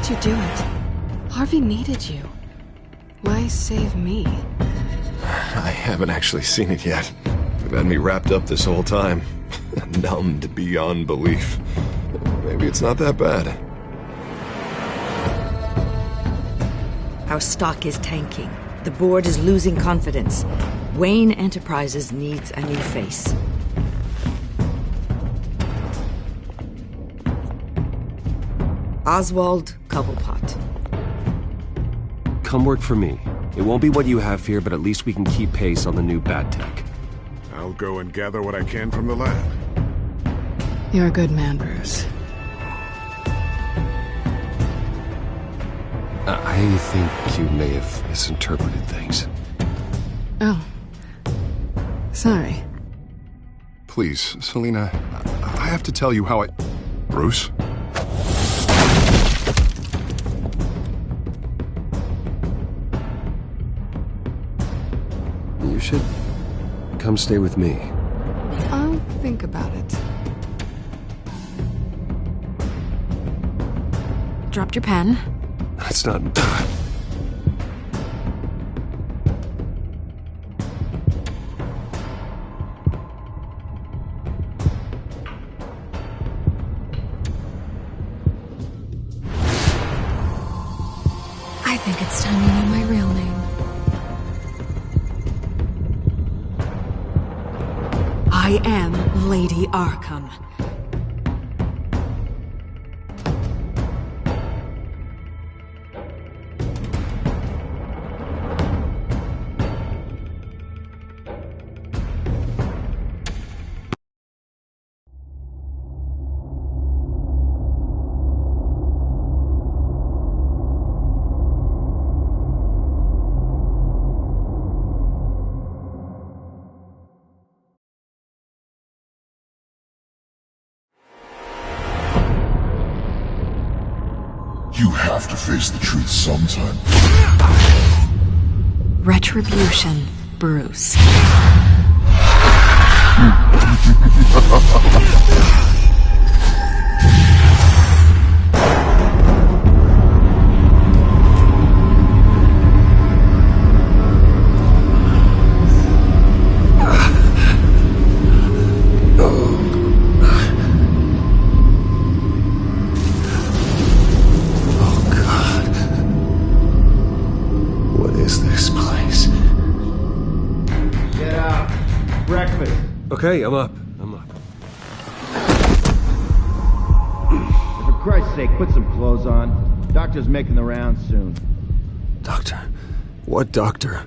did you do it? Harvey needed you. Why save me? I haven't actually seen it yet. They've had me wrapped up this whole time. Numbed beyond belief. Maybe it's not that bad. Our stock is tanking. The board is losing confidence. Wayne Enterprises needs a new face. Oswald Cobblepot. Come work for me. It won't be what you have here, but at least we can keep pace on the new bat tech. I'll go and gather what I can from the lab. You're a good man, Bruce. I think you may have misinterpreted things. Oh. Sorry. Please, Selina, I have to tell you how I... Bruce? You should come stay with me. I'll think about it. Dropped your pen. That's not... I think it's time you knew my real name. I am Lady Arkham. You have to face the truth sometime. Retribution, Bruce. Okay, I'm up. For Christ's sake, put some clothes on. Doctor's making the rounds soon. Doctor? What doctor?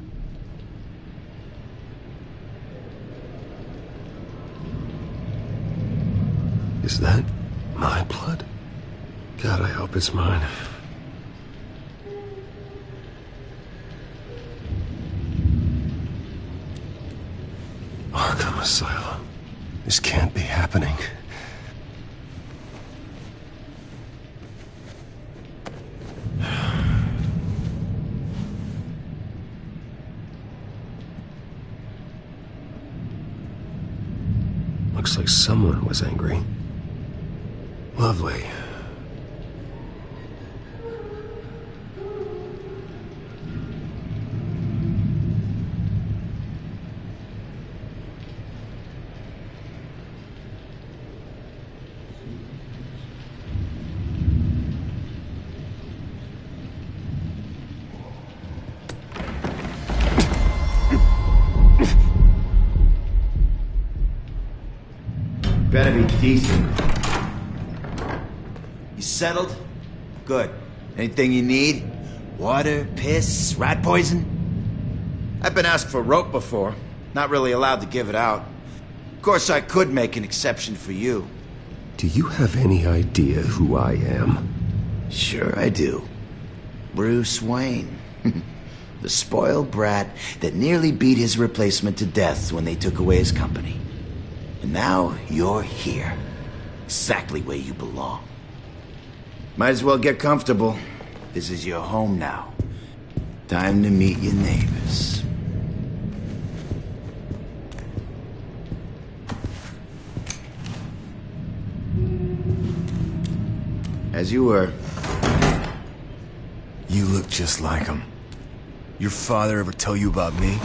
Is that my blood? God, I hope it's mine. Arkham Asylum. This can't be happening. Looks like someone was angry. Lovely. Better be decent. You settled? Good. Anything you need? Water, piss, rat poison? I've been asked for rope before. Not really allowed to give it out. Of course, I could make an exception for you. Do you have any idea who I am? Sure I do. Bruce Wayne. The spoiled brat that nearly beat his replacement to death when they took away his company. And now you're here. Exactly where you belong. Might as well get comfortable. This is your home now. Time to meet your neighbors. As you were. You look just like him. Your father ever tell you about me?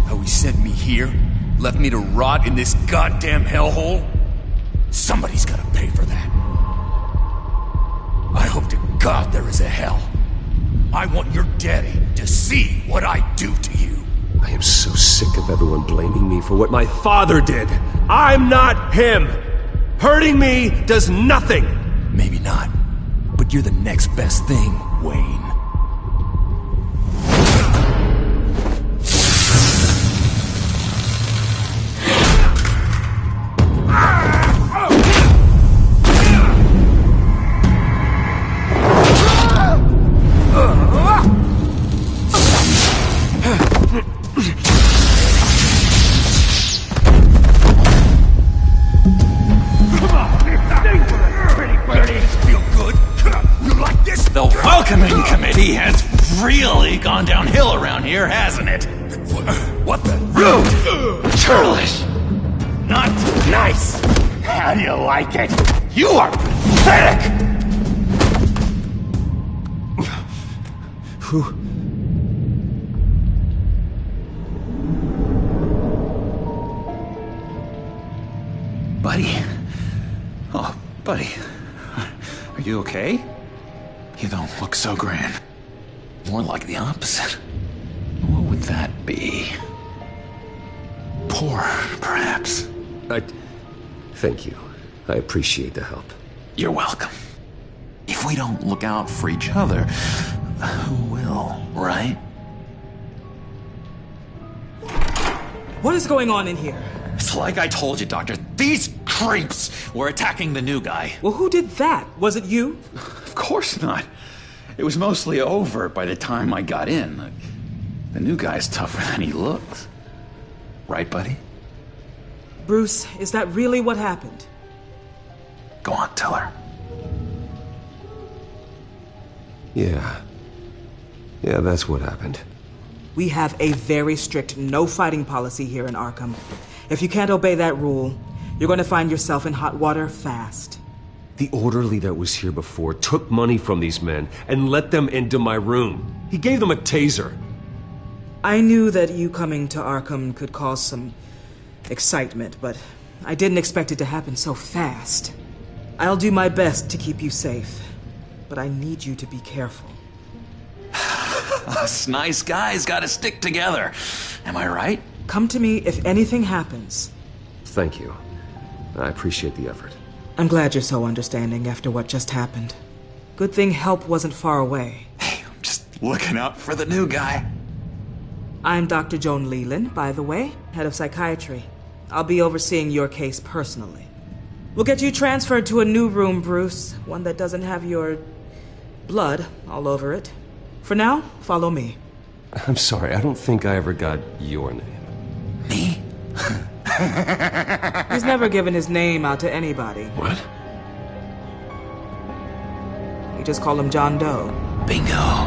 How he sent me here? Left me to rot in this goddamn hellhole? Somebody's gotta pay for that. I hope to God there is a hell. I want your daddy to see what I do to you. I am so sick of everyone blaming me for what my father did. I'm not him. Hurting me does nothing. Maybe not, but you're the next best thing, Wayne. The welcoming committee has really gone downhill around here, hasn't it? What the? Rude! Churlish! Not nice! How do you like it? You are pathetic! Who? Buddy? Oh, buddy. Are you okay? You don't look so grand. More like the opposite. What would that be? Poor, perhaps. Thank you. I appreciate the help. You're welcome. If we don't look out for each other, who will, right? What is going on in here? It's like I told you, Doctor. These creeps were attacking the new guy. Well, who did that? Was it you? Of course not. It was mostly over by the time I got in. The new guy's tougher than he looks. Right, buddy? Bruce, is that really what happened? Go on, tell her. Yeah, that's what happened. We have a very strict no fighting policy here in Arkham. If you can't obey that rule, you're going to find yourself in hot water fast. The orderly that was here before took money from these men and let them into my room. He gave them a taser. I knew that you coming to Arkham could cause some excitement, but I didn't expect it to happen so fast. I'll do my best to keep you safe, but I need you to be careful. Us nice guys gotta stick together. Am I right? Come to me if anything happens. Thank you. I appreciate the effort. I'm glad you're so understanding after what just happened. Good thing help wasn't far away. Hey, I'm just looking out for the new guy. I'm Dr. Joan Leland, by the way, head of psychiatry. I'll be overseeing your case personally. We'll get you transferred to a new room, Bruce. One that doesn't have your blood all over it. For now, follow me. I'm sorry, I don't think I ever got your name. Me? He's never given his name out to anybody. What? We just call him John Doe. Bingo.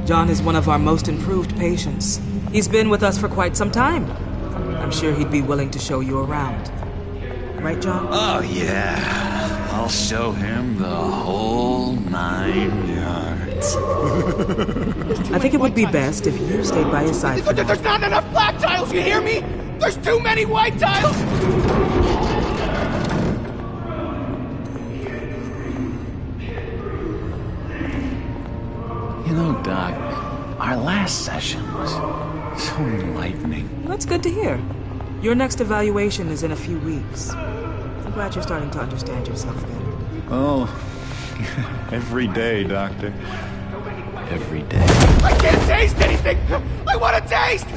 John is one of our most improved patients. He's been with us for quite some time. I'm sure he'd be willing to show you around. Right, John? Oh, yeah. I'll show him the whole 9 yards. I think it would be best if you stayed by his side. There's not enough black tiles, you hear me? There's too many white tiles! You know, Doc, our last session was so enlightening. Well, that's good to hear. Your next evaluation is in a few weeks. I'm glad you're starting to understand yourself better. Oh, every day, Doctor. Every day. I can't taste anything! I want to taste!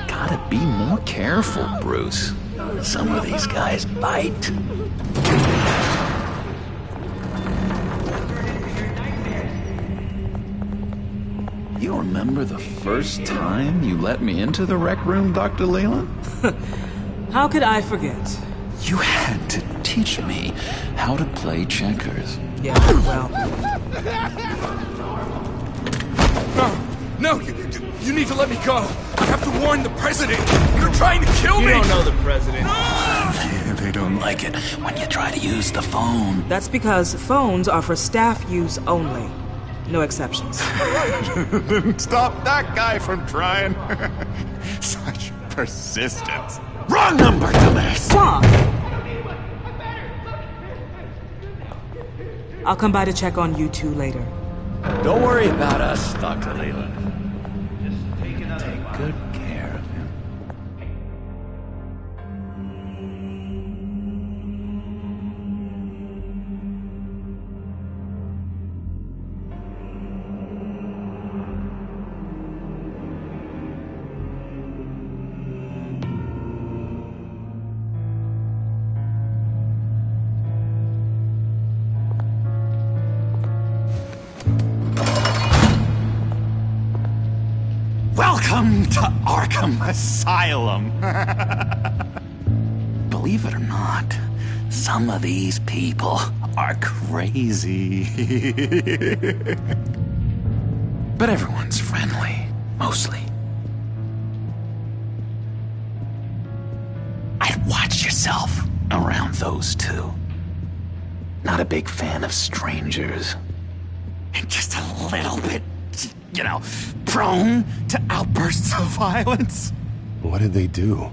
Gotta be more careful, Bruce. Some of these guys bite. You remember the first time you let me into the rec room, Dr. Leland? How could I forget? You had to teach me how to play checkers. Yeah, well... No, you need to let me go. I have to warn the president. You're trying to kill me. You don't know the president. Yeah, they don't like it when you try to use the phone. That's because phones are for staff use only. No exceptions. Stop that guy from trying. Such persistence. Wrong number, dumbass! Stop! I'll come by to check on you two later. Don't worry about us, Dr. Leland. Take good care of him. Welcome to Arkham Asylum. Believe it or not, some of these people are crazy. But everyone's friendly, mostly. I'd watch yourself around those two. Not a big fan of strangers. And just a little bit, you know, prone to outbursts of violence. What did they do?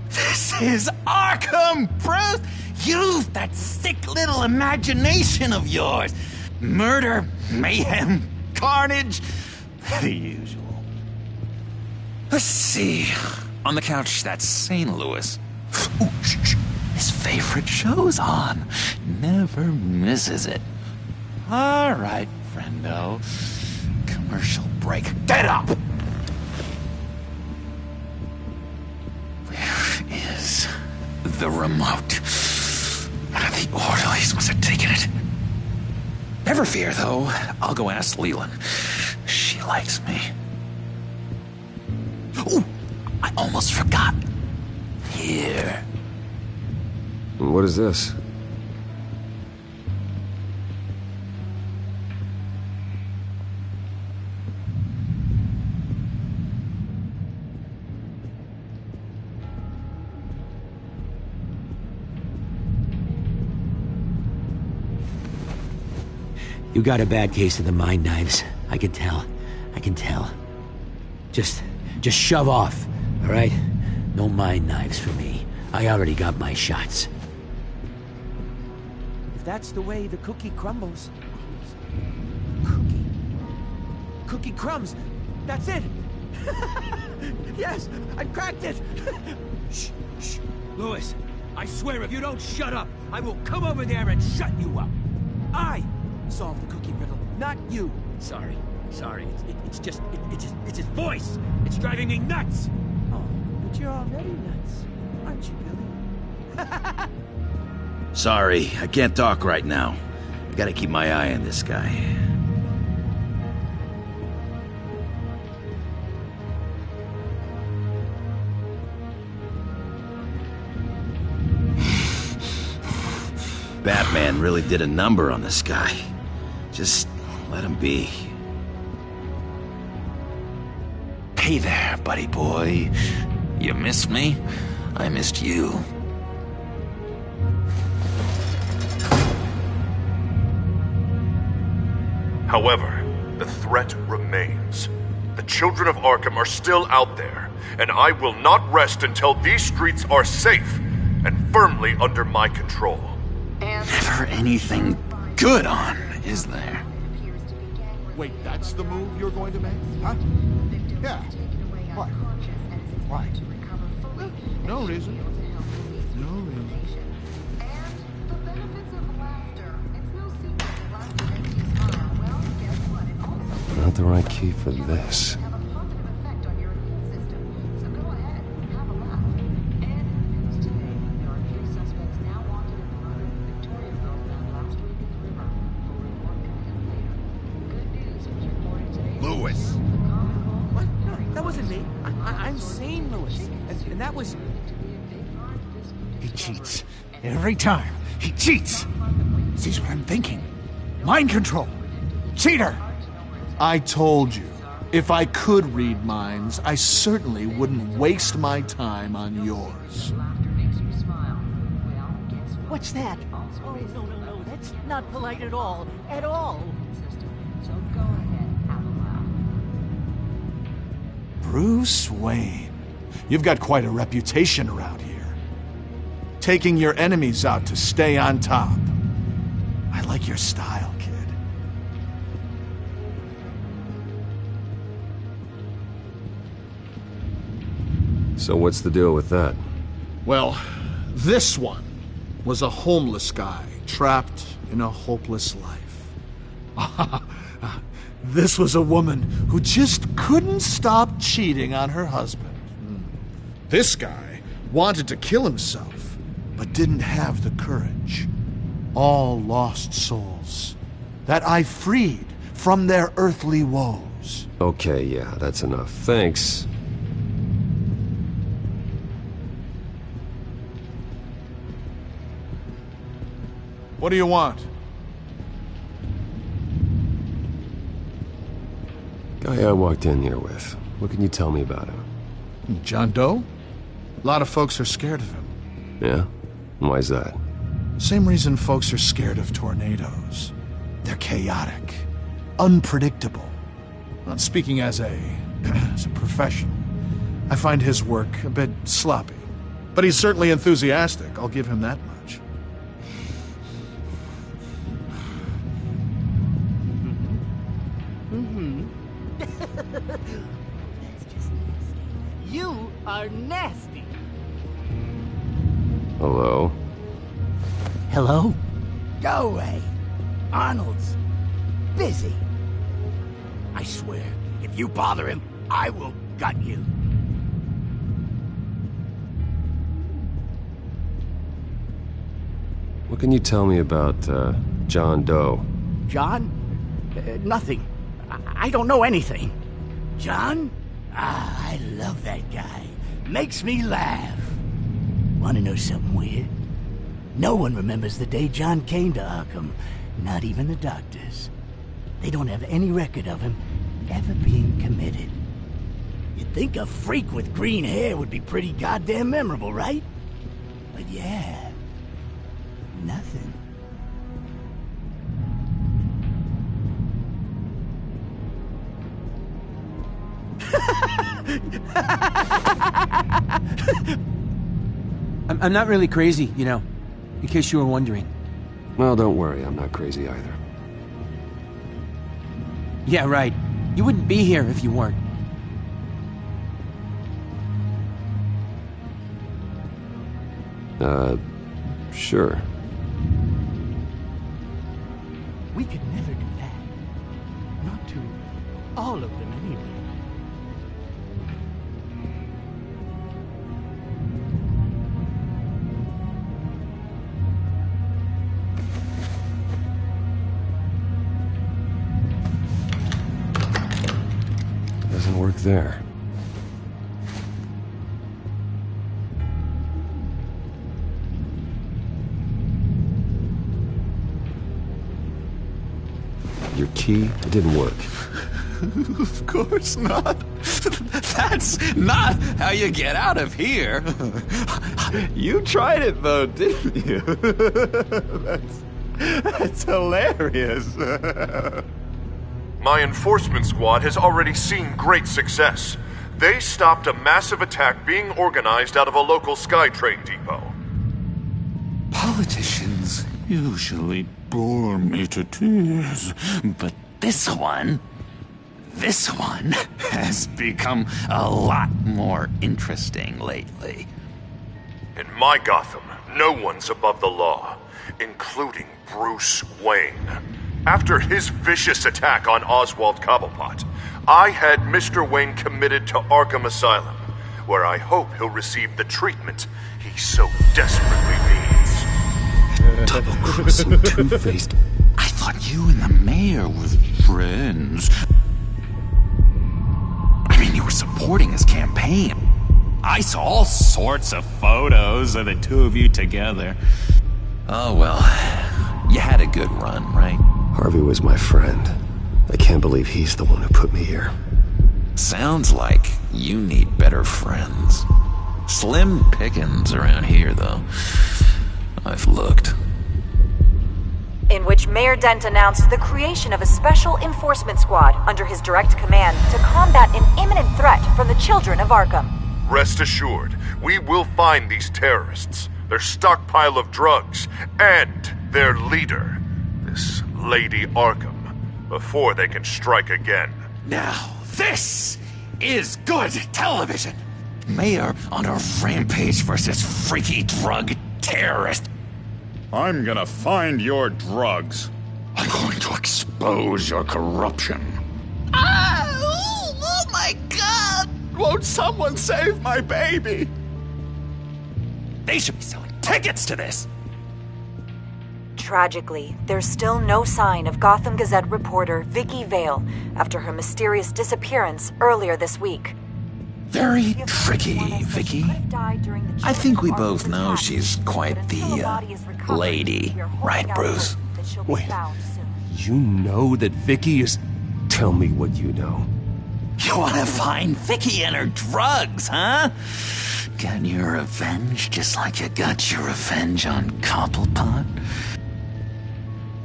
This is Arkham, Bruce! Use that sick little imagination of yours. Murder, mayhem, carnage, the usual. Let's see. On the couch, that's St. Louis. Ooh, shh. His favorite show's on. Never misses it. All right, friendo. Commercial break. Get up! Where is the remote? One of the orderlies must have taken it. Never fear, though. I'll go ask Leland. She likes me. Ooh, I almost forgot. Here. What is this? You got a bad case of the mind knives. I can tell. I can tell. Just shove off, all right? No mind knives for me. I already got my shots. If that's the way the cookie crumbles. Cookie crumbs. That's it. Yes, I cracked it. Shh, shh. Louis, I swear if you don't shut up, I will come over there and shut you up. I solve the cookie riddle, not you. Sorry. It's just his voice. It's driving me nuts. Oh, but you're already nuts, aren't you, Billy? Sorry, I can't talk right now. I gotta keep my eye on this guy. Batman really did a number on this guy. Just let him be. Hey there, buddy boy. You missed me? I missed you. However, the threat remains. The children of Arkham are still out there, and I will not rest until these streets are safe and firmly under my control. Never anything good on, is there? Wait, that's the move you're going to make? Huh? Yeah. What? Why? Well, no reason. No reason. Not the right key for this. Louis. What? No, wasn't me. I'm sane, Lewis. And that was... He cheats. Every time. He cheats. Sees what I'm thinking. Mind control. Cheater! I told you, if I could read minds, I certainly wouldn't waste my time on yours. What's that? Oh, no, that's not polite at all. At all. Bruce Wayne. You've got quite a reputation around here. Taking your enemies out to stay on top. I like your style, kid. So what's the deal with that? Well, this one was a homeless guy trapped in a hopeless life. This was a woman who just couldn't stop cheating on her husband. This guy wanted to kill himself, but didn't have the courage. All lost souls that I freed from their earthly woes. Okay, yeah, that's enough. Thanks. What do you want? Guy I walked in here with. What can you tell me about him? John Doe? A lot of folks are scared of him. Yeah? Why's that? Same reason folks are scared of tornadoes. They're chaotic, unpredictable. Not speaking as a professional, I find his work a bit sloppy. But he's certainly enthusiastic, I'll give him that much. That's just nasty. You are nasty. Hello? Hello? Go away. Arnold's busy. I swear, if you bother him, I will gut you. What can you tell me about, John Doe? John? Nothing. I don't know anything. John? Ah, I love that guy. Makes me laugh. Want to know something weird? No one remembers the day John came to Arkham. Not even the doctors. They don't have any record of him ever being committed. You'd think a freak with green hair would be pretty goddamn memorable, right? But yeah, nothing. I'm not really crazy, you know, in case you were wondering. Well, don't worry, I'm not crazy either. Yeah, right. You wouldn't be here if you weren't. Sure. We could never do that. Not to all of them, anyway. Doesn't work there. Your key, it didn't work. Of course not. That's not how you get out of here. You tried it though, didn't you? That's hilarious. My enforcement squad has already seen great success. They stopped a massive attack being organized out of a local SkyTrain depot. Politicians usually bore me to tears, but this one has become a lot more interesting lately. In my Gotham, no one's above the law, including Bruce Wayne. After his vicious attack on Oswald Cobblepot, I had Mr. Wayne committed to Arkham Asylum, where I hope he'll receive the treatment he so desperately needs. Double-crossing two-faced. I thought you and the mayor were friends. I mean, you were supportive supporting his campaign. I saw all sorts of photos of the two of you together. Oh well, you had a good run, right? Harvey was my friend. I can't believe he's the one who put me here. Sounds like you need better friends. Slim pickings around here, though. I've looked. In which Mayor Dent announced the creation of a special enforcement squad under his direct command to combat an imminent threat from the children of Arkham. Rest assured, we will find these terrorists, their stockpile of drugs, and their leader, this Lady Arkham, before they can strike again. Now, this is good television! Mayor on a rampage versus freaky drug terrorist. I'm gonna find your drugs. I'm going to expose your corruption. Oh my God! Won't someone save my baby? They should be selling tickets to this! Tragically, there's still no sign of Gotham Gazette reporter Vicky Vale after her mysterious disappearance earlier this week. Very tricky, Vicky. I think we both know she's quite the, lady, right, Bruce? Wait, you know that Vicky is... Tell me what you know. You wanna find Vicky and her drugs, huh? Get your revenge just like you got your revenge on Cobblepot?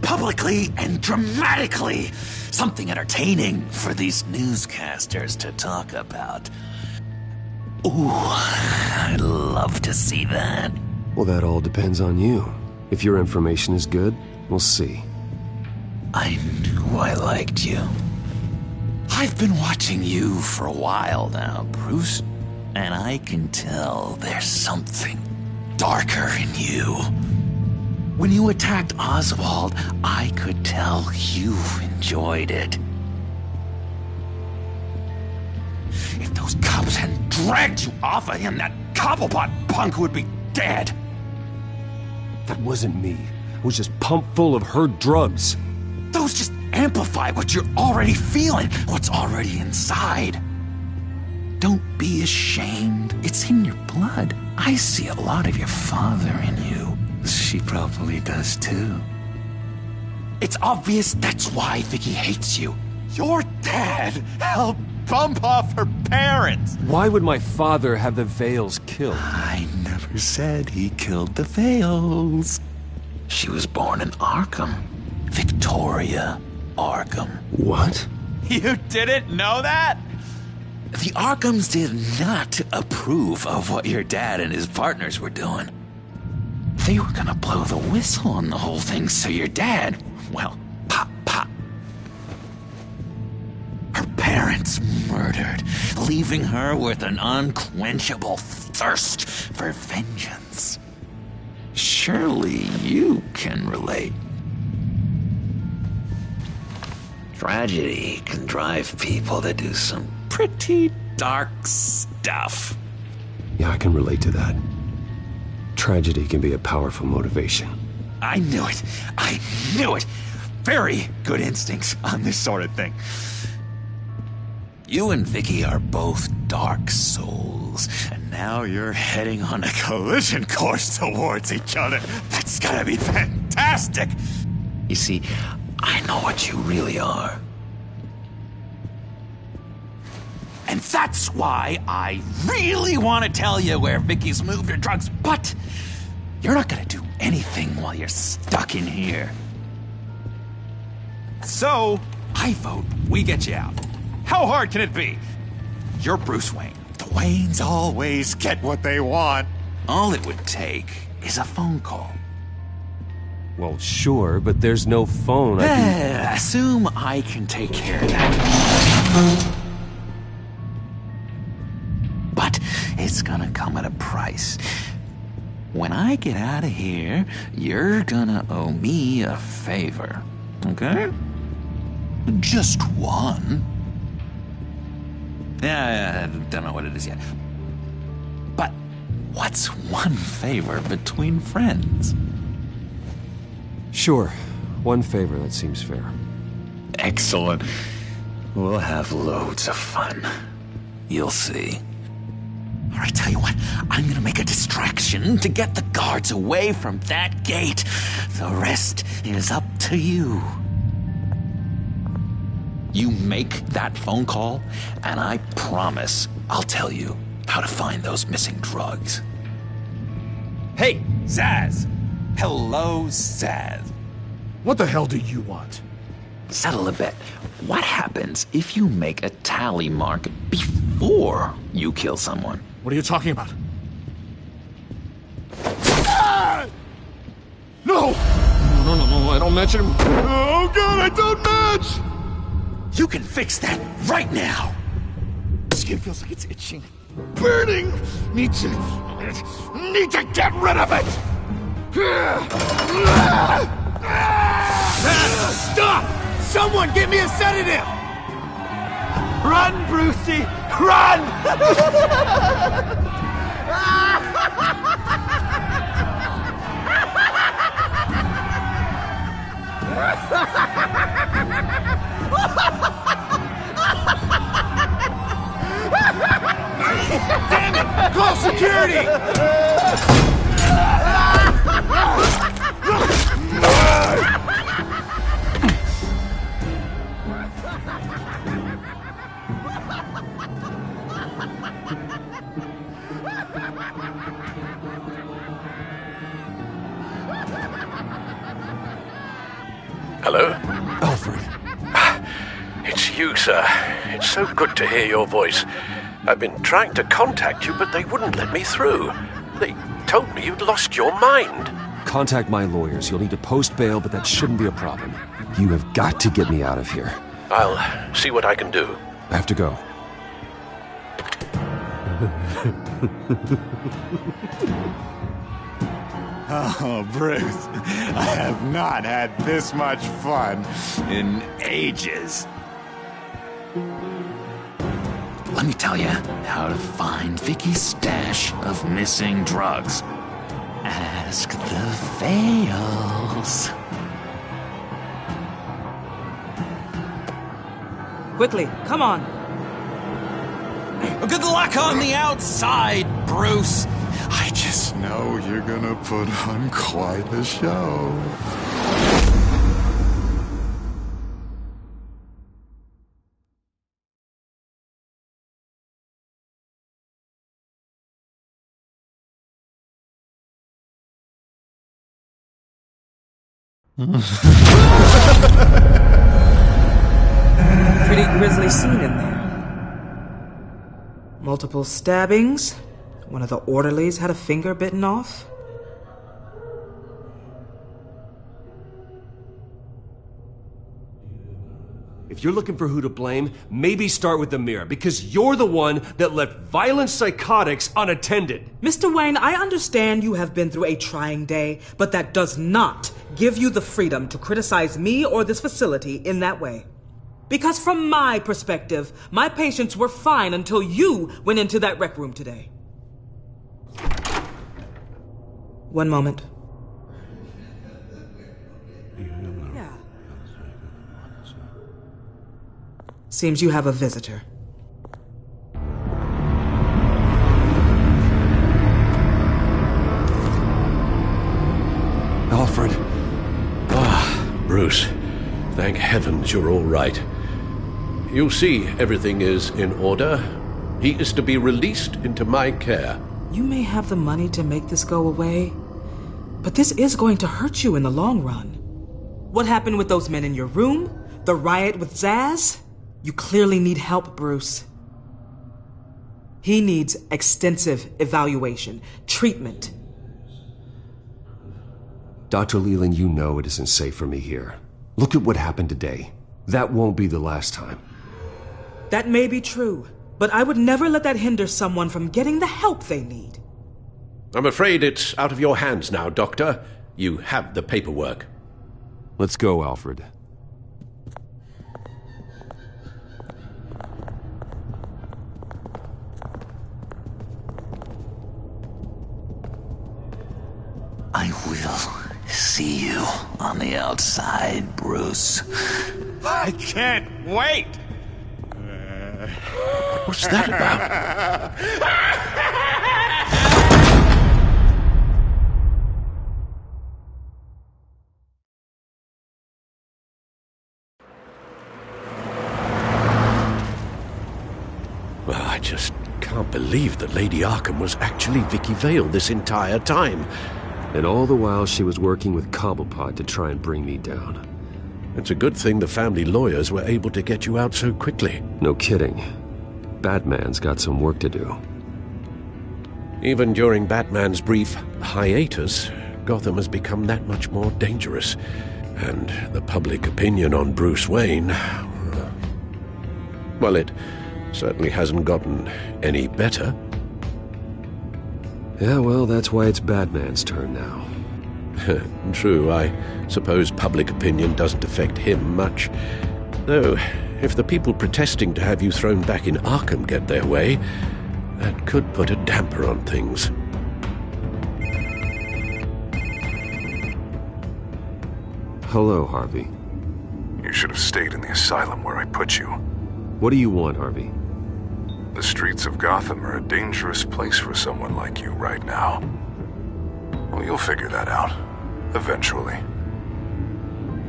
Publicly and dramatically! Something entertaining for these newscasters to talk about. Ooh, I'd love to see that. Well, that all depends on you. If your information is good, we'll see. I knew I liked you. I've been watching you for a while now, Bruce, and I can tell there's something darker in you. When you attacked Oswald, I could tell you enjoyed it. If those cops hadn't dragged you off of him, that Cobblepot punk would be dead. That wasn't me. It was just pumped full of her drugs. Those just amplify what you're already feeling, what's already inside. Don't be ashamed. It's in your blood. I see a lot of your father in you. She probably does too. It's obvious that's why Vicky hates you. Your dad helped bump off her parents. Why would my father have the Vales killed? I never said he killed the Vales. She was born in Arkham. Victoria Arkham. What? You didn't know that? The Arkhams did not approve of what your dad and his partners were doing. They were gonna blow the whistle on the whole thing, so your dad, well, pop. Her parents murdered, leaving her with an unquenchable thirst for vengeance. Surely you can relate. Tragedy can drive people to do some pretty dark stuff. Yeah, I can relate to that. Tragedy can be a powerful motivation. I knew it. I knew it. Very good instincts on this sort of thing. You and Vicky are both dark souls, and now you're heading on a collision course towards each other. That's gonna be fantastic! You see, I know what you really are. And that's why I really want to tell you where Vicky's moved her drugs, but you're not gonna do anything while you're stuck in here. So, I vote we get you out. How hard can it be? You're Bruce Wayne. The Waynes always get what they want. All it would take is a phone call. Well, sure, but there's no phone. Assume I can take care of that. But it's gonna come at a price. When I get out of here, you're gonna owe me a favor. Okay? Just one. Yeah, I don't know what it is yet. But what's one favor between friends? Sure. One favor, that seems fair. Excellent. We'll have loads of fun. You'll see. All right, tell you what, I'm gonna make a distraction to get the guards away from that gate. The rest is up to you. You make that phone call, and I promise I'll tell you how to find those missing drugs. Hey, Zaz! Hello, Zaz. What the hell do you want? Settle a bet. What happens if you make a tally mark before you kill someone? What are you talking about? Ah! No! No, I don't match him. Oh god, I don't match! You can fix that right now! Skin feels like it's itching. Burning! Need to get rid of it! Stop! Someone give me a sedative! Run, Brucey! Run! Damn it! Call security! Hello? Alfred. It's you, sir. It's so good to hear your voice. I've been trying to contact you, but they wouldn't let me through. They told me you'd lost your mind. Contact my lawyers. You'll need to post bail, but that shouldn't be a problem. You have got to get me out of here. I'll see what I can do. I have to go. Oh, Bruce, I have not had this much fun in ages. Let me tell you how to find Vicky's stash of missing drugs. Ask the Fails. Quickly, come on. Good luck on the outside, Bruce. I just know you're gonna put on quite a show. Pretty grisly scene in there. Multiple stabbings. One of the orderlies had a finger bitten off. If you're looking for who to blame, maybe start with the mirror, because you're the one that left violent psychotics unattended. Mr. Wayne, I understand you have been through a trying day, but that does not give you the freedom to criticize me or this facility in that way. Because from my perspective, my patients were fine until you went into that rec room today. One moment. Yeah. Seems you have a visitor. Alfred. Ah, Bruce. Thank heavens you're all right. You see, everything is in order. He is to be released into my care. You may have the money to make this go away, but this is going to hurt you in the long run. What happened with those men in your room? The riot with Zaz? You clearly need help, Bruce. He needs extensive evaluation, treatment. Dr. Leland, you know it isn't safe for me here. Look at what happened today. That won't be the last time. That may be true, but I would never let that hinder someone from getting the help they need. I'm afraid it's out of your hands now, Doctor. You have the paperwork. Let's go, Alfred. I will see you on the outside, Bruce. I can't wait! What's that about? Well, I just can't believe that Lady Arkham was actually Vicky Vale this entire time. And all the while she was working with Cobblepot to try and bring me down. It's a good thing the family lawyers were able to get you out so quickly. No kidding. Batman's got some work to do. Even during Batman's brief hiatus, Gotham has become that much more dangerous. And the public opinion on Bruce Wayne... well, it certainly hasn't gotten any better. Yeah, well, that's why it's Batman's turn now. True, I suppose public opinion doesn't affect him much. Though, if the people protesting to have you thrown back in Arkham get their way, that could put a damper on things. Hello, Harvey. You should have stayed in the asylum where I put you. What do you want, Harvey? The streets of Gotham are a dangerous place for someone like you right now. Well, you'll figure that out. Eventually.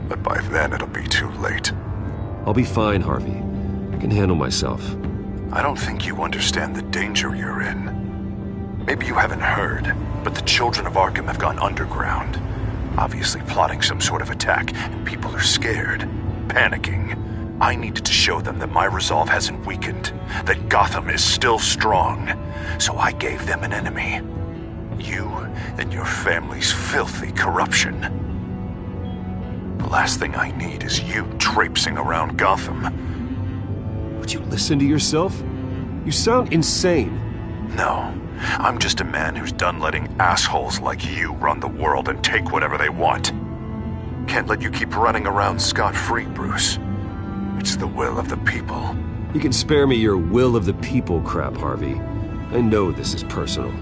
But by then, it'll be too late. I'll be fine, Harvey. I can handle myself. I don't think you understand the danger you're in. Maybe you haven't heard, but the children of Arkham have gone underground. Obviously plotting some sort of attack, and people are scared, panicking. I needed to show them that my resolve hasn't weakened, that Gotham is still strong. So I gave them an enemy. You and your family's filthy corruption. The last thing I need is you traipsing around Gotham. Would you listen to yourself? You sound insane. No, I'm just a man who's done letting assholes like you run the world and take whatever they want. Can't let you keep running around scot-free, Bruce. It's the will of the people. You can spare me your will of the people crap, Harvey. I know this is personal.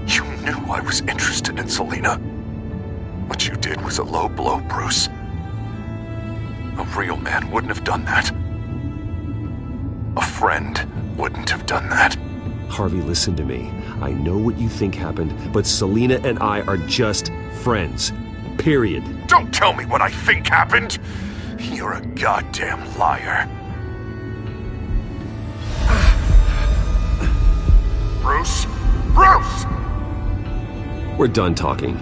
You knew I was interested in Selina. What you did was a low blow, Bruce. A real man wouldn't have done that. A friend wouldn't have done that. Harvey, listen to me. I know what you think happened, but Selina and I are just friends. Period. Don't tell me what I think happened! You're a goddamn liar. Bruce? Bruce! We're done talking.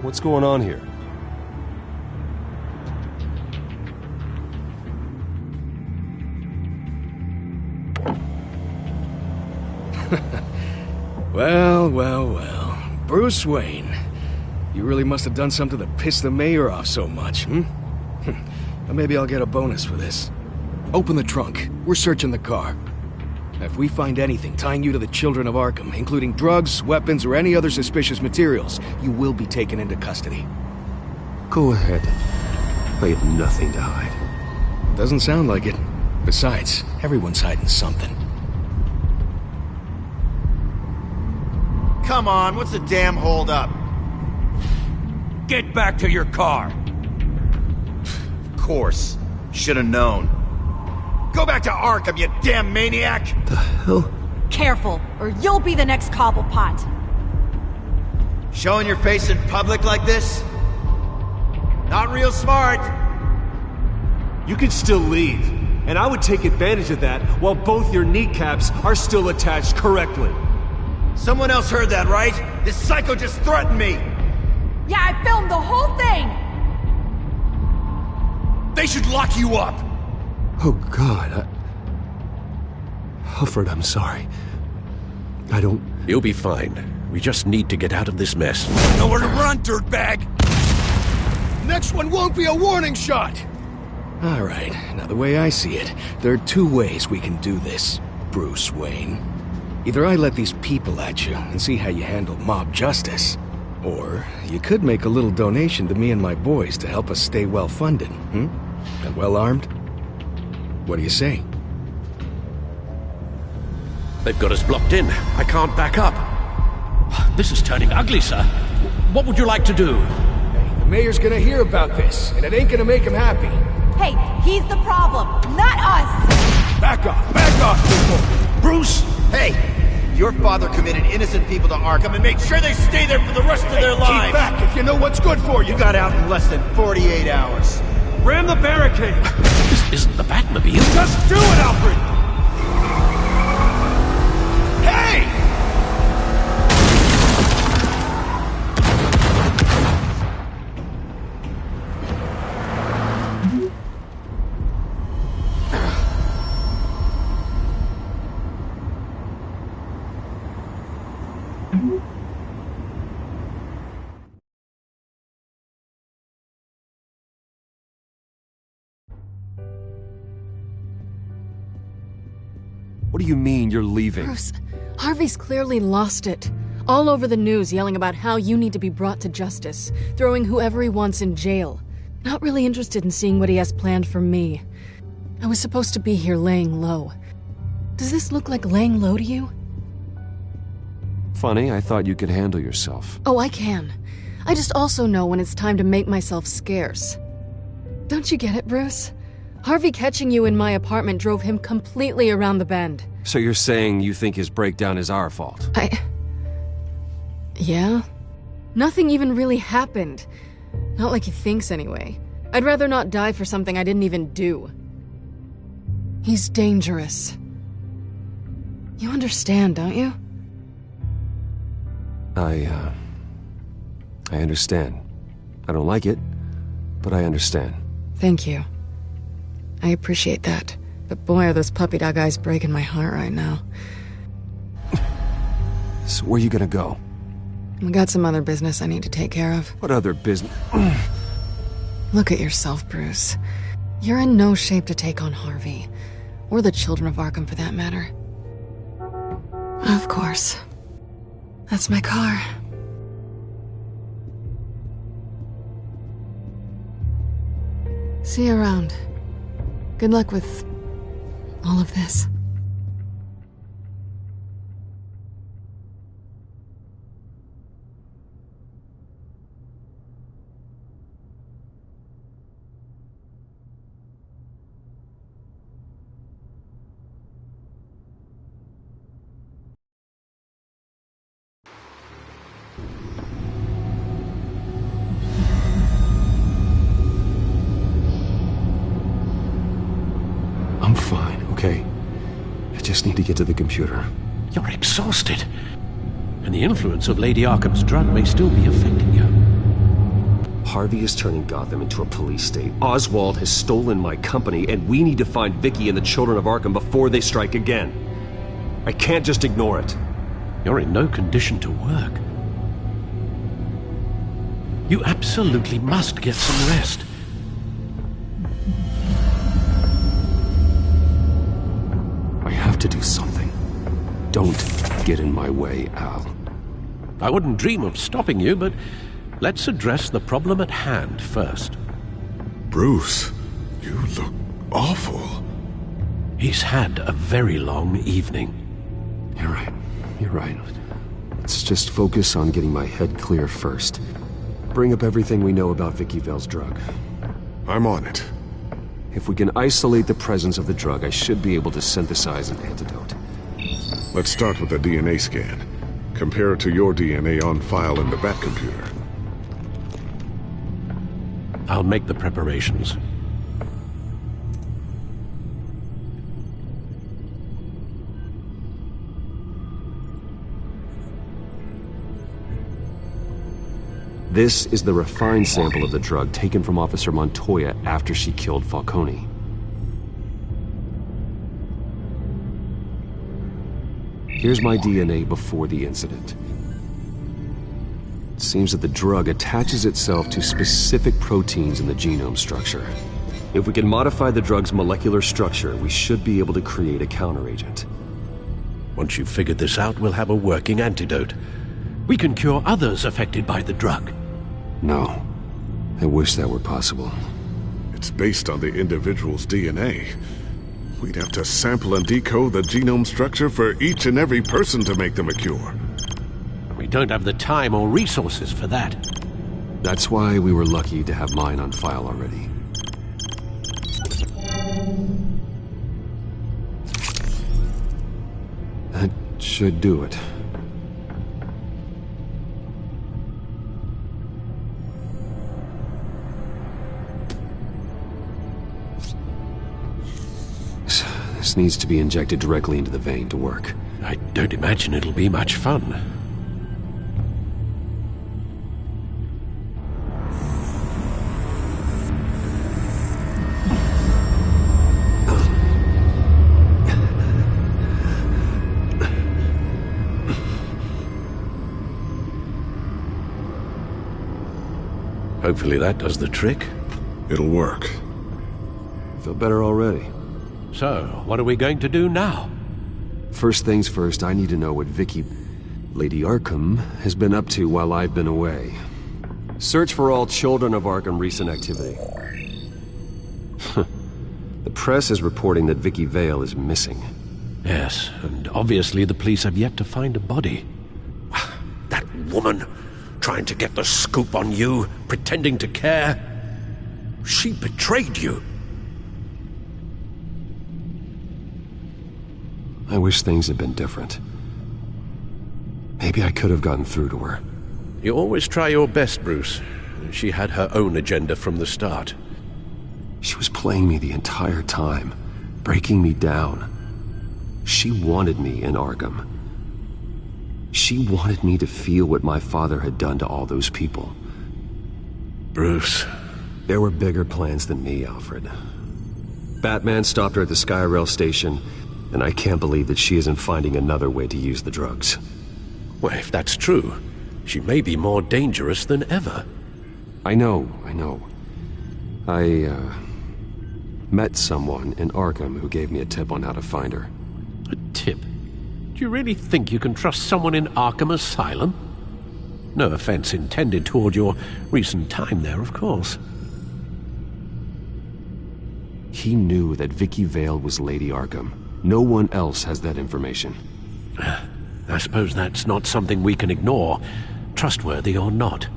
What's going on here? Well. Bruce Wayne. You really must have done something to piss the mayor off so much, Well, maybe I'll get a bonus for this. Open the trunk. We're searching the car. If we find anything tying you to the children of Arkham, including drugs, weapons, or any other suspicious materials, you will be taken into custody. Go ahead. I have nothing to hide. Doesn't sound like it. Besides, everyone's hiding something. Come on, what's the damn hold-up? Get back to your car! Of course. Should've known. Go back to Arkham, you damn maniac! The hell? Careful, or you'll be the next Cobblepot. Showing your face in public like this? Not real smart. You could still leave, and I would take advantage of that while both your kneecaps are still attached correctly. Someone else heard that, right? This psycho just threatened me! Yeah, I filmed the whole thing! They should lock you up! Oh, God, Alfred, I'm sorry. I don't... You'll be fine. We just need to get out of this mess. Nowhere to run, dirtbag! Next one won't be a warning shot! Alright, now the way I see it, there are two ways we can do this, Bruce Wayne. Either I let these people at you and see how you handle mob justice, or you could make a little donation to me and my boys to help us stay well-funded, and well-armed? What do you say? They've got us blocked in. I can't back up. This is turning ugly, sir. What would you like to do? The mayor's gonna hear about this, and it ain't gonna make him happy. Hey, he's the problem, not us! Back off, people! Bruce! Hey! Your father committed innocent people to Arkham and made sure they stay there for the rest of their lives! Keep back if you know what's good for you! You got out in less than 48 hours. Ram the barricade! This isn't the Batmobile. Just do it, Alfred! Hey! What do you mean you're leaving? Bruce, Harvey's clearly lost it. All over the news yelling about how you need to be brought to justice, throwing whoever he wants in jail. Not really interested in seeing what he has planned for me. I was supposed to be here laying low. Does this look like laying low to you? Funny, I thought you could handle yourself. Oh, I can. I just also know when it's time to make myself scarce. Don't you get it, Bruce? Harvey catching you in my apartment drove him completely around the bend. So you're saying you think his breakdown is our fault? Yeah? Nothing even really happened. Not like he thinks, anyway. I'd rather not die for something I didn't even do. He's dangerous. You understand, don't you? I understand. I don't like it, but I understand. Thank you. I appreciate that. But boy, are those puppy dog eyes breaking my heart right now. So where are you gonna go? I got some other business I need to take care of. What other business? Look at yourself, Bruce. You're in no shape to take on Harvey. Or the children of Arkham, for that matter. Of course. That's my car. See you around. Good luck with all of this. I'm fine, okay? I just need to get to the computer. You're exhausted. And the influence of Lady Arkham's drug may still be affecting you. Harvey is turning Gotham into a police state. Oswald has stolen my company, and we need to find Vicky and the children of Arkham before they strike again. I can't just ignore it. You're in no condition to work. You absolutely must get some rest. I have to do something. Don't get in my way, Al. I wouldn't dream of stopping you, but let's address the problem at hand first. Bruce, you look awful. He's had a very long evening. You're right. You're right. Let's just focus on getting my head clear first. Bring up everything we know about Vicky Vale's drug. I'm on it. If we can isolate the presence of the drug, I should be able to synthesize an antidote. Let's start with a DNA scan. Compare it to your DNA on file in the Batcomputer. I'll make the preparations. This is the refined sample of the drug taken from Officer Montoya after she killed Falcone. Here's my DNA before the incident. It seems that the drug attaches itself to specific proteins in the genome structure. If we can modify the drug's molecular structure, we should be able to create a counteragent. Once you've figured this out, we'll have a working antidote. We can cure others affected by the drug. No. I wish that were possible. It's based on the individual's DNA. We'd have to sample and decode the genome structure for each and every person to make them a cure. We don't have the time or resources for that. That's why we were lucky to have mine on file already. That should do it. This needs to be injected directly into the vein to work. I don't imagine it'll be much fun. Hopefully that does the trick. It'll work. Feel better already. So, what are we going to do now? First things first, I need to know what Lady Arkham, has been up to while I've been away. Search for all children of Arkham recent activity. The press is reporting that Vicky Vale is missing. Yes, and obviously the police have yet to find a body. That woman, trying to get the scoop on you, pretending to care. She betrayed you. I wish things had been different. Maybe I could have gotten through to her. You always try your best, Bruce. She had her own agenda from the start. She was playing me the entire time, breaking me down. She wanted me in Arkham. She wanted me to feel what my father had done to all those people. Bruce. There were bigger plans than me, Alfred. Batman stopped her at the Skyrail station, and I can't believe that she isn't finding another way to use the drugs. Well, if that's true, she may be more dangerous than ever. I know. I met someone in Arkham who gave me a tip on how to find her. A tip? Do you really think you can trust someone in Arkham Asylum? No offense intended toward your recent time there, of course. He knew that Vicky Vale was Lady Arkham. No one else has that information. I suppose that's not something we can ignore, trustworthy or not.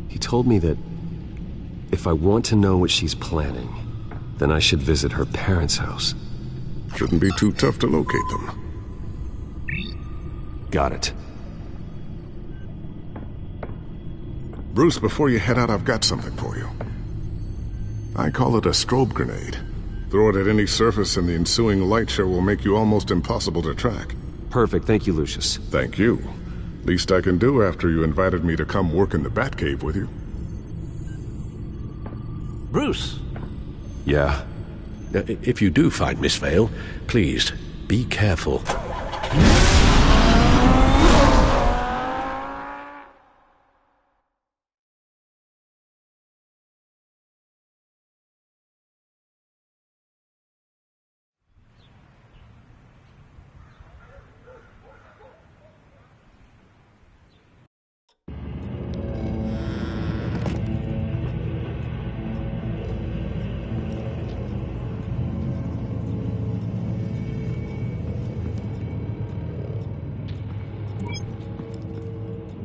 He told me that if I want to know what she's planning, then I should visit her parents' house. Shouldn't be too tough to locate them. Got it. Bruce, before you head out, I've got something for you. I call it a strobe grenade. Throw it at any surface and the ensuing light show will make you almost impossible to track. Perfect, thank you, Lucius. Thank you. Least I can do after you invited me to come work in the Batcave with you. Bruce! Yeah? If you do find Miss Vale, please, be careful.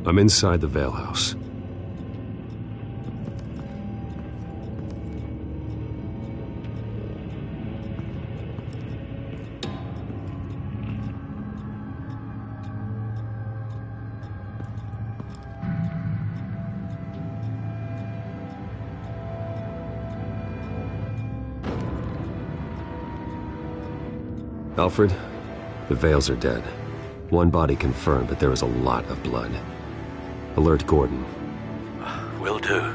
I'm inside the Vale house. Alfred, the Vales are dead. One body confirmed, but there is a lot of blood. Alert Gordon. Will do.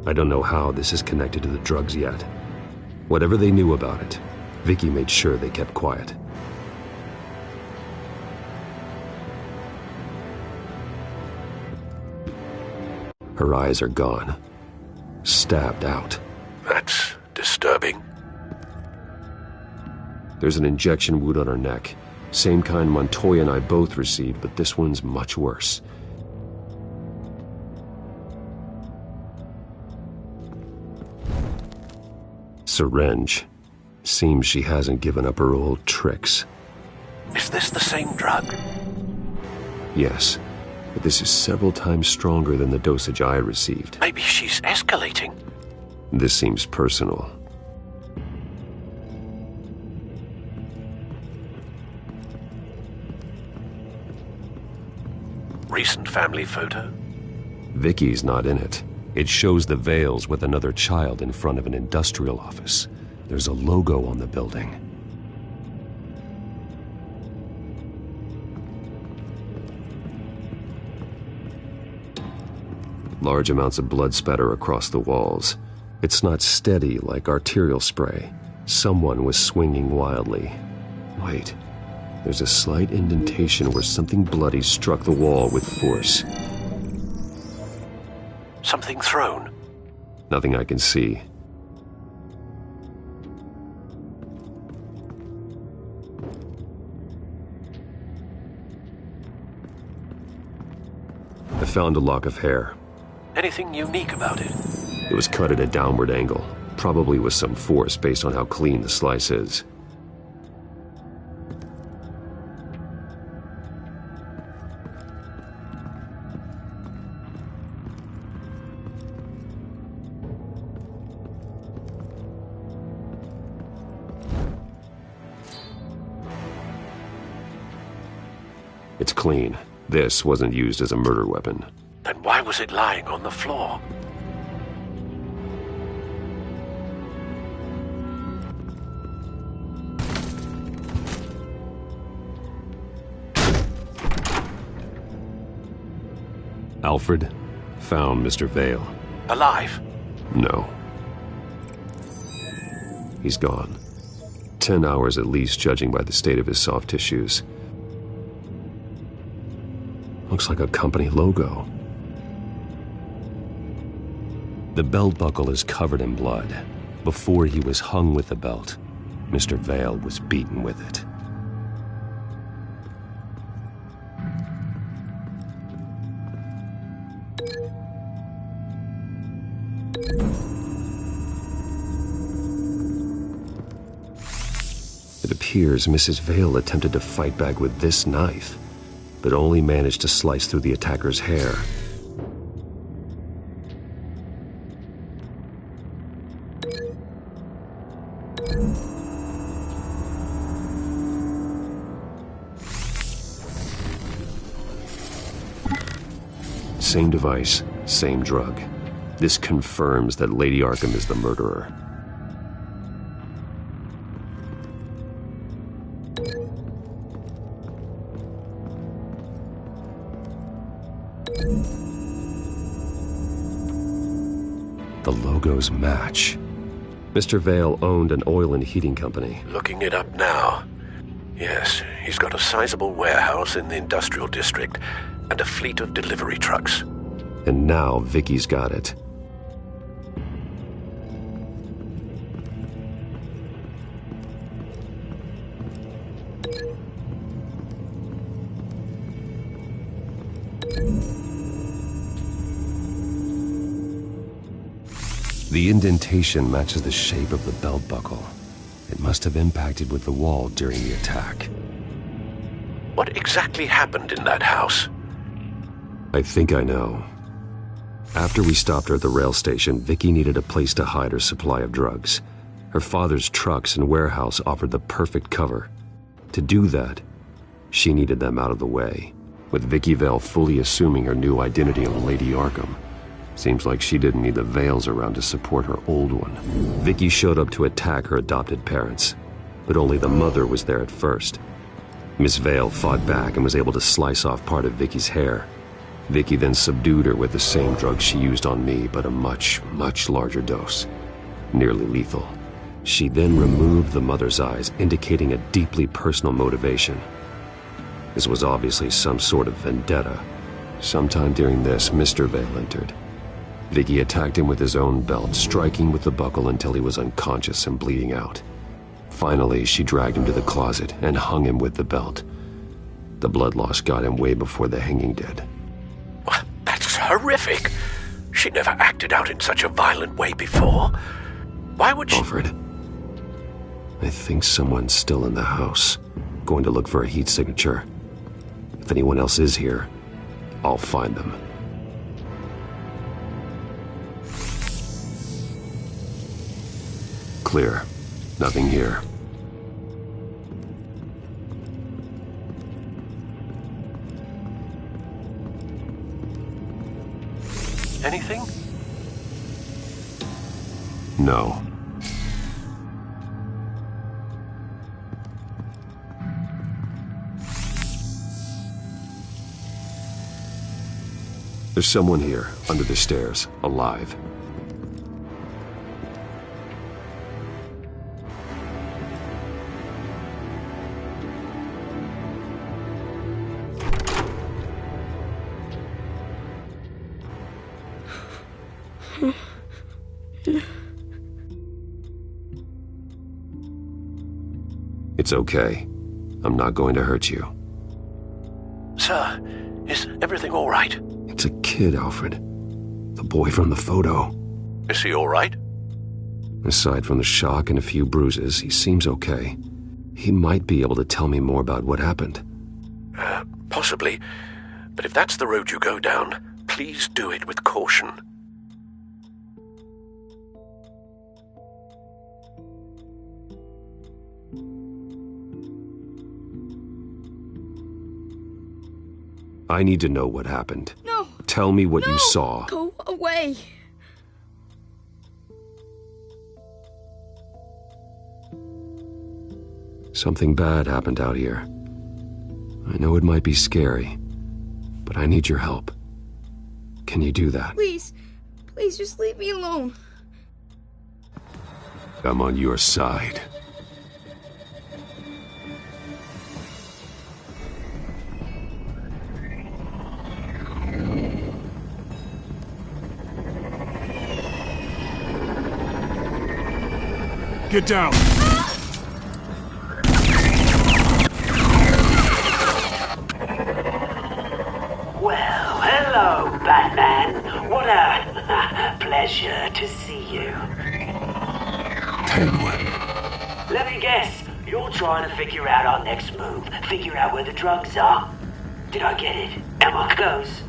I don't know how this is connected to the drugs yet. Whatever they knew about it, Vicky made sure they kept quiet. Her eyes are gone. Stabbed out. That's disturbing. There's an injection wound on her neck. Same kind Montoya and I both received, but this one's much worse. Syringe. Seems she hasn't given up her old tricks. Is this the same drug? Yes. but this is several times stronger than the dosage I received. Maybe she's escalating. This seems personal. Recent family photo? Vicky's not in it. It shows the Vales with another child in front of an industrial office. There's a logo on the building. Large amounts of blood spatter across the walls. It's not steady like arterial spray. Someone was swinging wildly. Wait, there's a slight indentation where something bloody struck the wall with force. Something thrown? Nothing I can see. I found a lock of hair. Anything unique about it? It was cut at a downward angle, probably with some force based on how clean the slice is. It's clean. This wasn't used as a murder weapon. Then why was it lying on the floor? Alfred found Mr. Vale. Alive? No. He's gone. 10 hours at least, judging by the state of his soft tissues. Looks like a company logo. The belt buckle is covered in blood. Before he was hung with the belt, Mr. Vale was beaten with it. It appears Mrs. Vale attempted to fight back with this knife, but only managed to slice through the attacker's hair. Same device, same drug. This confirms that Lady Arkham is the murderer. The logos match. Mr. Vale owned an oil and heating company. Looking it up now. Yes, he's got a sizable warehouse in the industrial district and a fleet of delivery trucks. And now Vicky's got it. The indentation matches the shape of the belt buckle. It must have impacted with the wall during the attack. What exactly happened in that house? I think I know. After we stopped her at the rail station, Vicky needed a place to hide her supply of drugs. Her father's trucks and warehouse offered the perfect cover. To do that, she needed them out of the way, with Vicky Vale fully assuming her new identity of Lady Arkham. Seems like she didn't need the Vales around to support her old one. Vicky showed up to attack her adopted parents, but only the mother was there at first. Miss Vale fought back and was able to slice off part of Vicky's hair. Vicky then subdued her with the same drug she used on me, but a much, much larger dose. Nearly lethal. She then removed the mother's eyes, indicating a deeply personal motivation. This was obviously some sort of vendetta. Sometime during this, Mr. Vale entered. Vicky attacked him with his own belt, striking with the buckle until he was unconscious and bleeding out. Finally, she dragged him to the closet and hung him with the belt. The blood loss got him way before the hanging did. That's horrific. She never acted out in such a violent way before. Why would she... Alfred, I think someone's still in the house. Going to look for a heat signature. If anyone else is here, I'll find them. Clear. Nothing here. Anything? No. There's someone here, under the stairs, alive. It's okay. I'm not going to hurt you. Sir, is everything all right? It's a kid, Alfred. The boy from the photo. Is he all right? Aside from the shock and a few bruises, he seems okay. He might be able to tell me more about what happened. Possibly. But if that's the road you go down, please do it with caution. I need to know what happened. No! Tell me what No! you saw. Go away! Something bad happened out here. I know it might be scary, but I need your help. Can you do that? Please, please just leave me alone. I'm on your side. Get down! Well, hello, Batman. What a pleasure to see you. Penguin. Let me guess, you're trying to figure out our next move. Figure out where the drugs are. Did I get it? Am I close?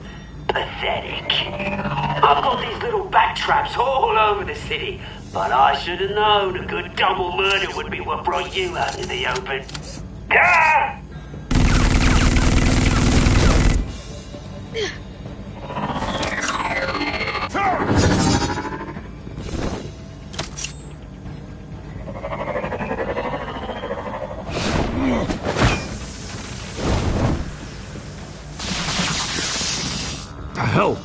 Pathetic. I've got these little bat traps all over the city, but I should have known a good double murder would be what brought you out in the open. Ah! The hell?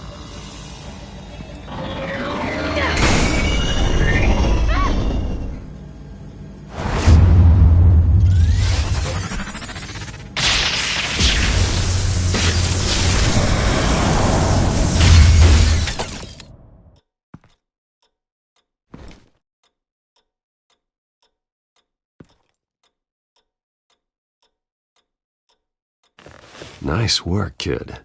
Nice work, kid.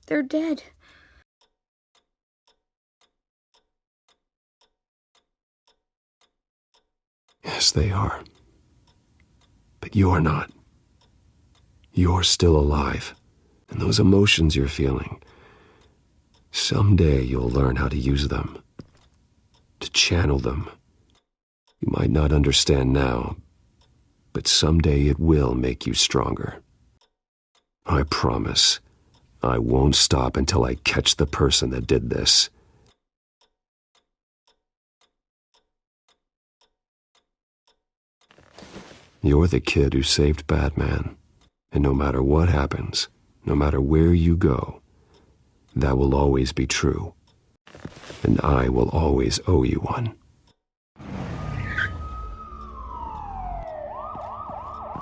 They're dead. Yes, they are. But you're not. You're still alive. And those emotions you're feeling, someday you'll learn how to use them. To channel them. You might not understand now, but someday it will make you stronger. I promise. I won't stop until I catch the person that did this. You're the kid who saved Batman. And no matter what happens, no matter where you go, that will always be true. And I will always owe you one.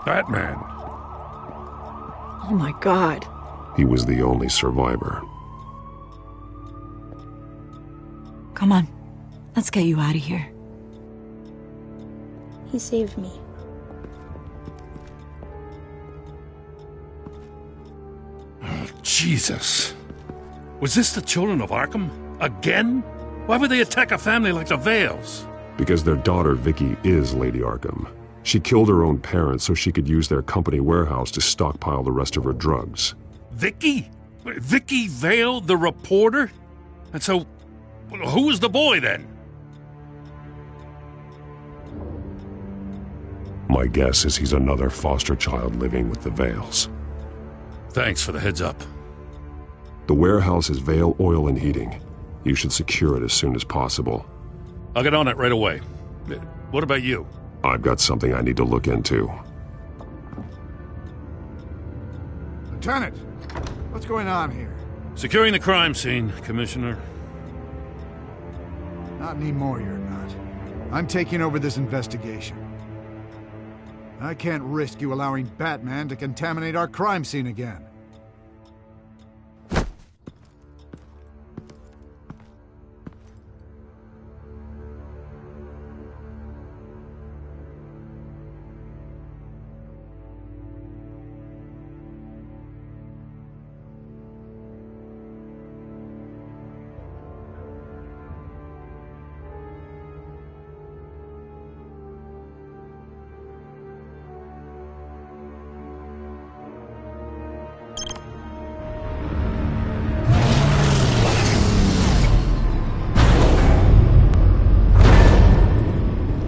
Batman. Oh my God. He was the only survivor. Come on. Let's get you out of here. He saved me. Oh, Jesus. Was this the children of Arkham? Again? Why would they attack a family like the Vales? Because their daughter, Vicky, is Lady Arkham. She killed her own parents so she could use their company warehouse to stockpile the rest of her drugs. Vicky? Vicky Vale, the reporter? And so, who was the boy then? My guess is he's another foster child living with the Vales. Thanks for the heads up. The warehouse is Vale Oil and Heating. You should secure it as soon as possible. I'll get on it right away. What about you? I've got something I need to look into. Lieutenant, what's going on here? Securing the crime scene, Commissioner. Not anymore, you're not. I'm taking over this investigation. I can't risk you allowing Batman to contaminate our crime scene again.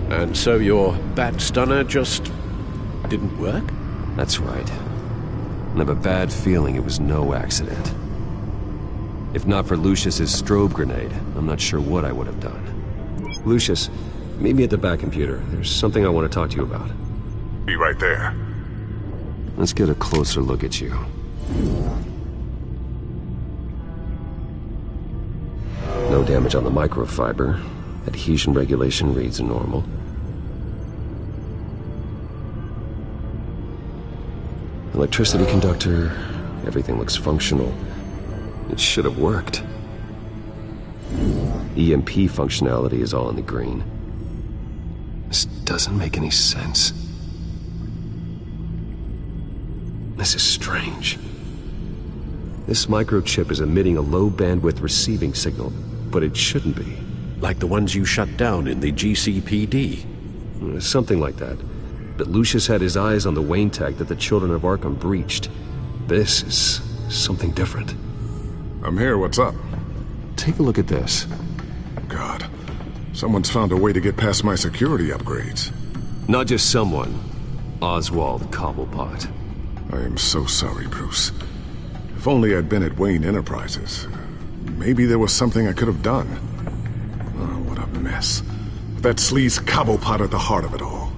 And so your bat stunner just didn't work? That's right. I have a bad feeling it was no accident. If not for Lucius's strobe grenade, I'm not sure what I would have done. Lucius, meet me at the back computer. There's something I want to talk to you about. Be right there. Let's get a closer look at you. No damage on the microfiber. Adhesion regulation reads normal. Electricity conductor, everything looks functional. It should have worked. EMP functionality is all in the green. This doesn't make any sense. This is strange. This microchip is emitting a low-bandwidth receiving signal, but it shouldn't be. Like the ones you shut down in the GCPD? Something like that. But Lucius had his eyes on the Wayne tag that the Children of Arkham breached. This is something different. I'm here, what's up? Take a look at this. God, someone's found a way to get past my security upgrades. Not just someone. Oswald Cobblepot. I am so sorry, Bruce. If only I'd been at Wayne Enterprises. Maybe there was something I could have done. Oh, what a mess. That sleaze Cobblepot at the heart of it all.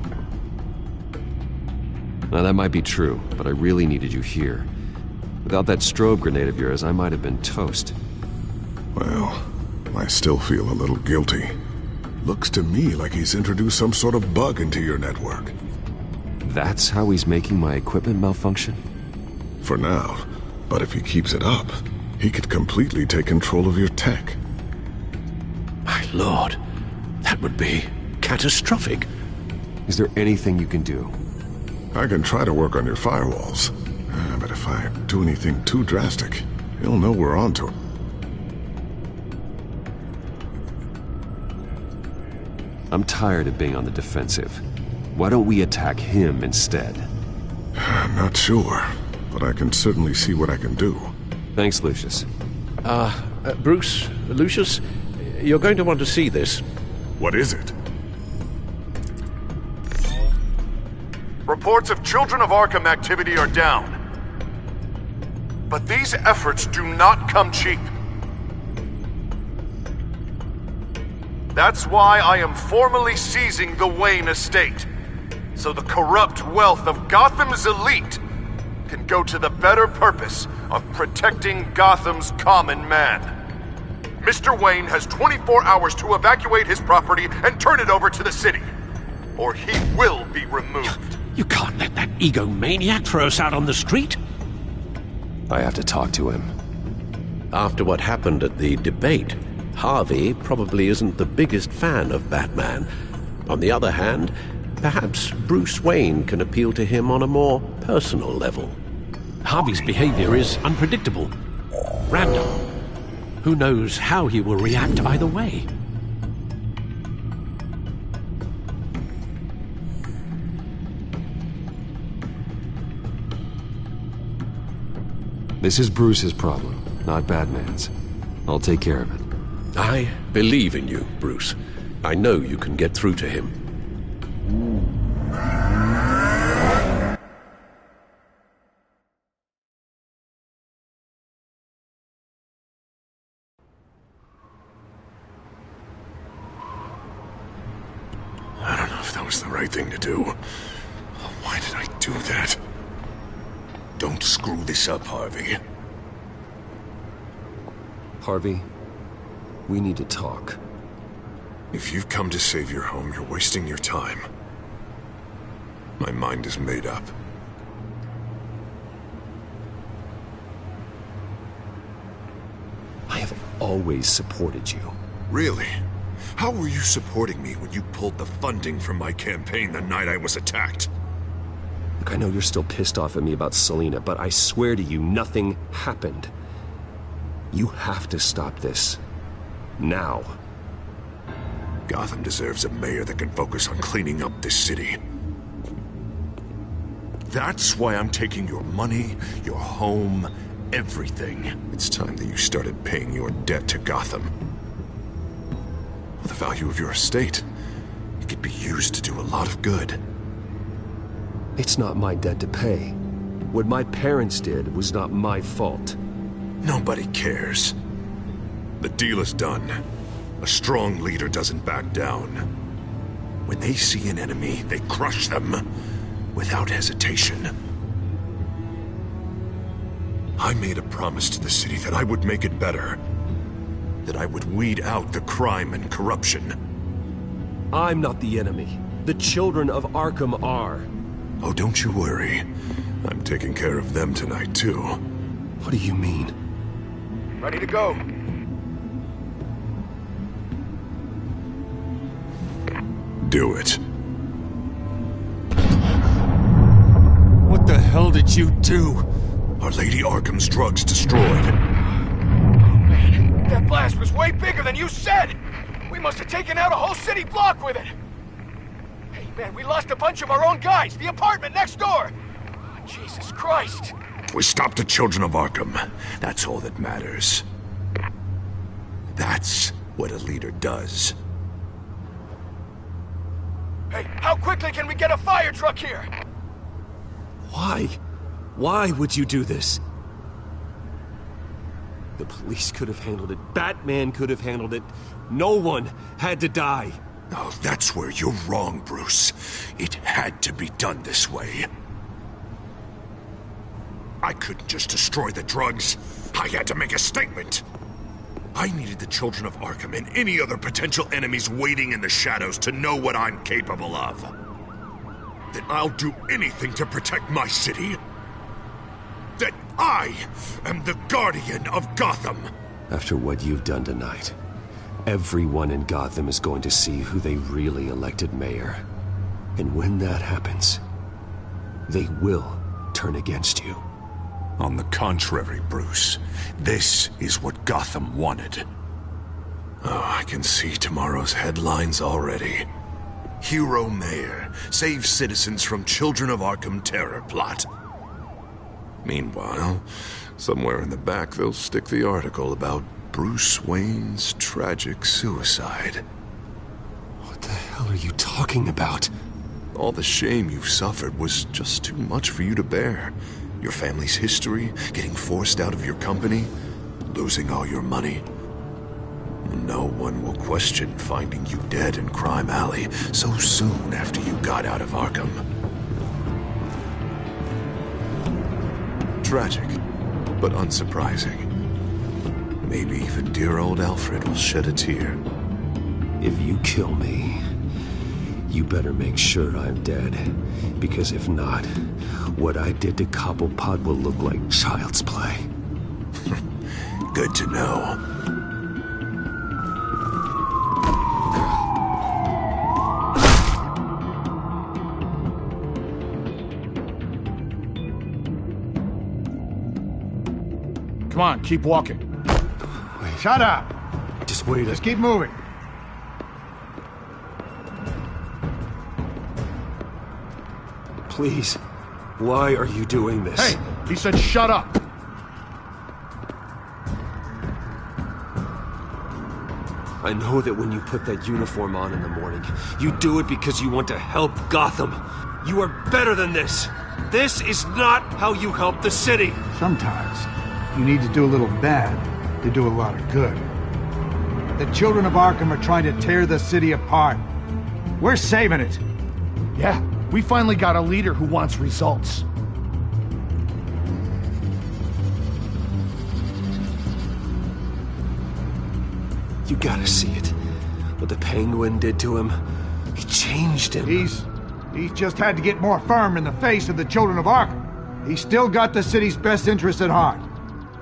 Now, that might be true, but I really needed you here. Without that strobe grenade of yours, I might have been toast. Well, I still feel a little guilty. Looks to me like he's introduced some sort of bug into your network. That's how he's making my equipment malfunction? For now. But if he keeps it up, he could completely take control of your tech. My lord, that would be catastrophic. Is there anything you can do? I can try to work on your firewalls. But if I do anything too drastic, he'll know we're onto it. I'm tired of being on the defensive. Why don't we attack him instead? I'm not sure, but I can certainly see what I can do. Thanks, Lucius. Bruce, Lucius, you're going to want to see this. What is it? Reports of Children of Arkham activity are down. But these efforts do not come cheap. That's why I am formally seizing the Wayne estate, so the corrupt wealth of Gotham's elite can go to the better purpose of protecting Gotham's common man. Mr. Wayne has 24 hours to evacuate his property and turn it over to the city, or he will be removed. You can't let that egomaniac throw us out on the street. I have to talk to him. After what happened at the debate, Harvey probably isn't the biggest fan of Batman. On the other hand, perhaps Bruce Wayne can appeal to him on a more personal level. Harvey's behavior is unpredictable, random. Who knows how he will react either way? This is Bruce's problem, not Batman's. I'll take care of it. I believe in you, Bruce. I know you can get through to him. I don't know if that was the right thing to do. Why did I do that? Don't screw this up, Harvey. Harvey, we need to talk. If you've come to save your home, you're wasting your time. My mind is made up. I have always supported you. Really? How were you supporting me when you pulled the funding from my campaign the night I was attacked? Look, I know you're still pissed off at me about Selina, but I swear to you, nothing happened. You have to stop this. Now. Gotham deserves a mayor that can focus on cleaning up this city. That's why I'm taking your money, your home, everything. It's time that you started paying your debt to Gotham. The value of your estate. It could be used to do a lot of good. It's not my debt to pay. What my parents did was not my fault. Nobody cares. The deal is done. A strong leader doesn't back down. When they see an enemy, they crush them without hesitation. I made a promise to the city that I would make it better. That I would weed out the crime and corruption. I'm not the enemy. The children of Arkham are. Oh, don't you worry. I'm taking care of them tonight, too. What do you mean? Ready to go. Do it. What the hell did you do? Are Lady Arkham's drugs destroyed? That blast was way bigger than you said! We must have taken out a whole city block with it! Hey man, we lost a bunch of our own guys! The apartment next door! Oh, Jesus Christ! We stopped the children of Arkham. That's all that matters. That's what a leader does. Hey, how quickly can we get a fire truck here? Why? Why would you do this? The police could have handled it. Batman could have handled it. No one had to die. Oh, that's where you're wrong, Bruce. It had to be done this way. I couldn't just destroy the drugs. I had to make a statement. I needed the children of Arkham and any other potential enemies waiting in the shadows to know what I'm capable of. That I'll do anything to protect my city. That I am the guardian of Gotham. After what you've done tonight, everyone in Gotham is going to see who they really elected mayor. And when that happens, they will turn against you. On the contrary, Bruce, this is what Gotham wanted. Oh, I can see tomorrow's headlines already. Hero Mayor saves citizens from Children of Arkham terror plot. Meanwhile, somewhere in the back they'll stick the article about Bruce Wayne's tragic suicide. What the hell are you talking about? All the shame you've suffered was just too much for you to bear. Your family's history, getting forced out of your company, losing all your money. No one will question finding you dead in Crime Alley so soon after you got out of Arkham. Tragic, but unsurprising. Maybe even dear old Alfred will shed a tear. If you kill me, you better make sure I'm dead. Because if not, what I did to Cobblepot will look like child's play. Good to know. Come on, keep walking. Wait. Shut up! Just wait. Just keep moving. Please, why are you doing this? Hey, he said shut up. I know that when you put that uniform on in the morning, you do it because you want to help Gotham. You are better than this. This is not how you help the city. Sometimes you need to do a little bad to do a lot of good. The children of Arkham are trying to tear the city apart. We're saving it. Yeah, we finally got a leader who wants results. You gotta see it. What the Penguin did to him. He changed him. He's just had to get more firm in the face of the children of Arkham. He's still got the city's best interests at heart.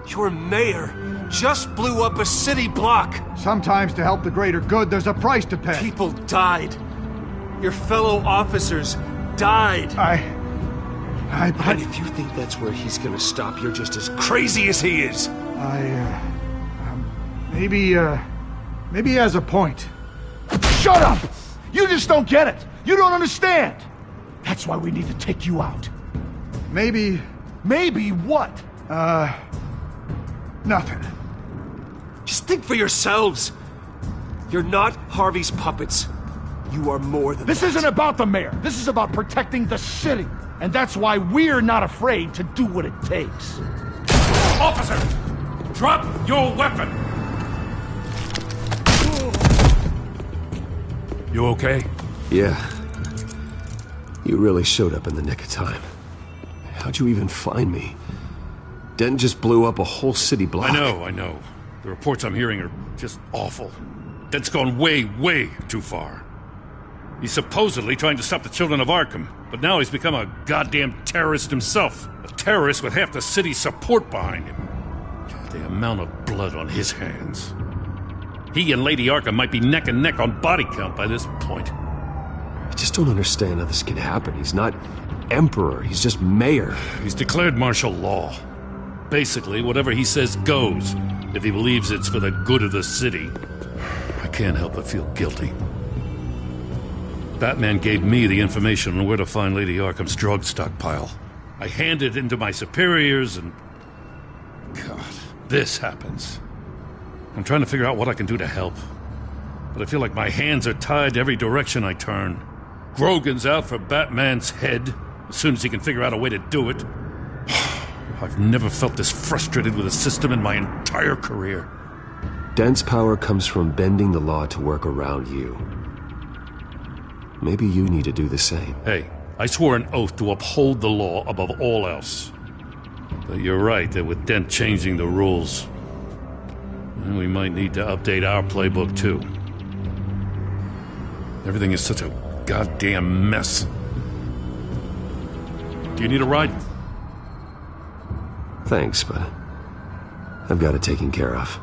Your mayor just blew up a city block. Sometimes to help the greater good, there's a price to pay. People died. Your fellow officers died. And if you think that's where he's gonna stop, you're just as crazy as he is. Maybe he has a point. Shut up! You just don't get it. You don't understand. That's why we need to take you out. Maybe... Maybe what? Nothing. Just think for yourselves. You're not Harvey's puppets. You are more than This that. isn't about the mayor. This is about protecting the city. And that's why we're not afraid to do what it takes. Officer! Drop your weapon! You okay? Yeah. You really showed up in the nick of time. How'd you even find me? Denton just blew up a whole city block. I know. The reports I'm hearing are just awful. Denton's gone way, way too far. He's supposedly trying to stop the children of Arkham, but now he's become a goddamn terrorist himself. A terrorist with half the city's support behind him. The amount of blood on his hands. He and Lady Arkham might be neck and neck on body count by this point. I just don't understand how this can happen. He's not emperor, he's just mayor. He's declared martial law. Basically, whatever he says goes, if he believes it's for the good of the city. I can't help but feel guilty. Batman gave me the information on where to find Lady Arkham's drug stockpile. I handed it into my superiors and... God, this happens. I'm trying to figure out what I can do to help. But I feel like my hands are tied every direction I turn. Grogan's out for Batman's head, as soon as he can figure out a way to do it. I've never felt this frustrated with a system in my entire career. Dent's power comes from bending the law to work around you. Maybe you need to do the same. Hey, I swore an oath to uphold the law above all else. But you're right that with Dent changing the rules, we might need to update our playbook too. Everything is such a goddamn mess. Do you need a ride? Thanks, but I've got it taken care of.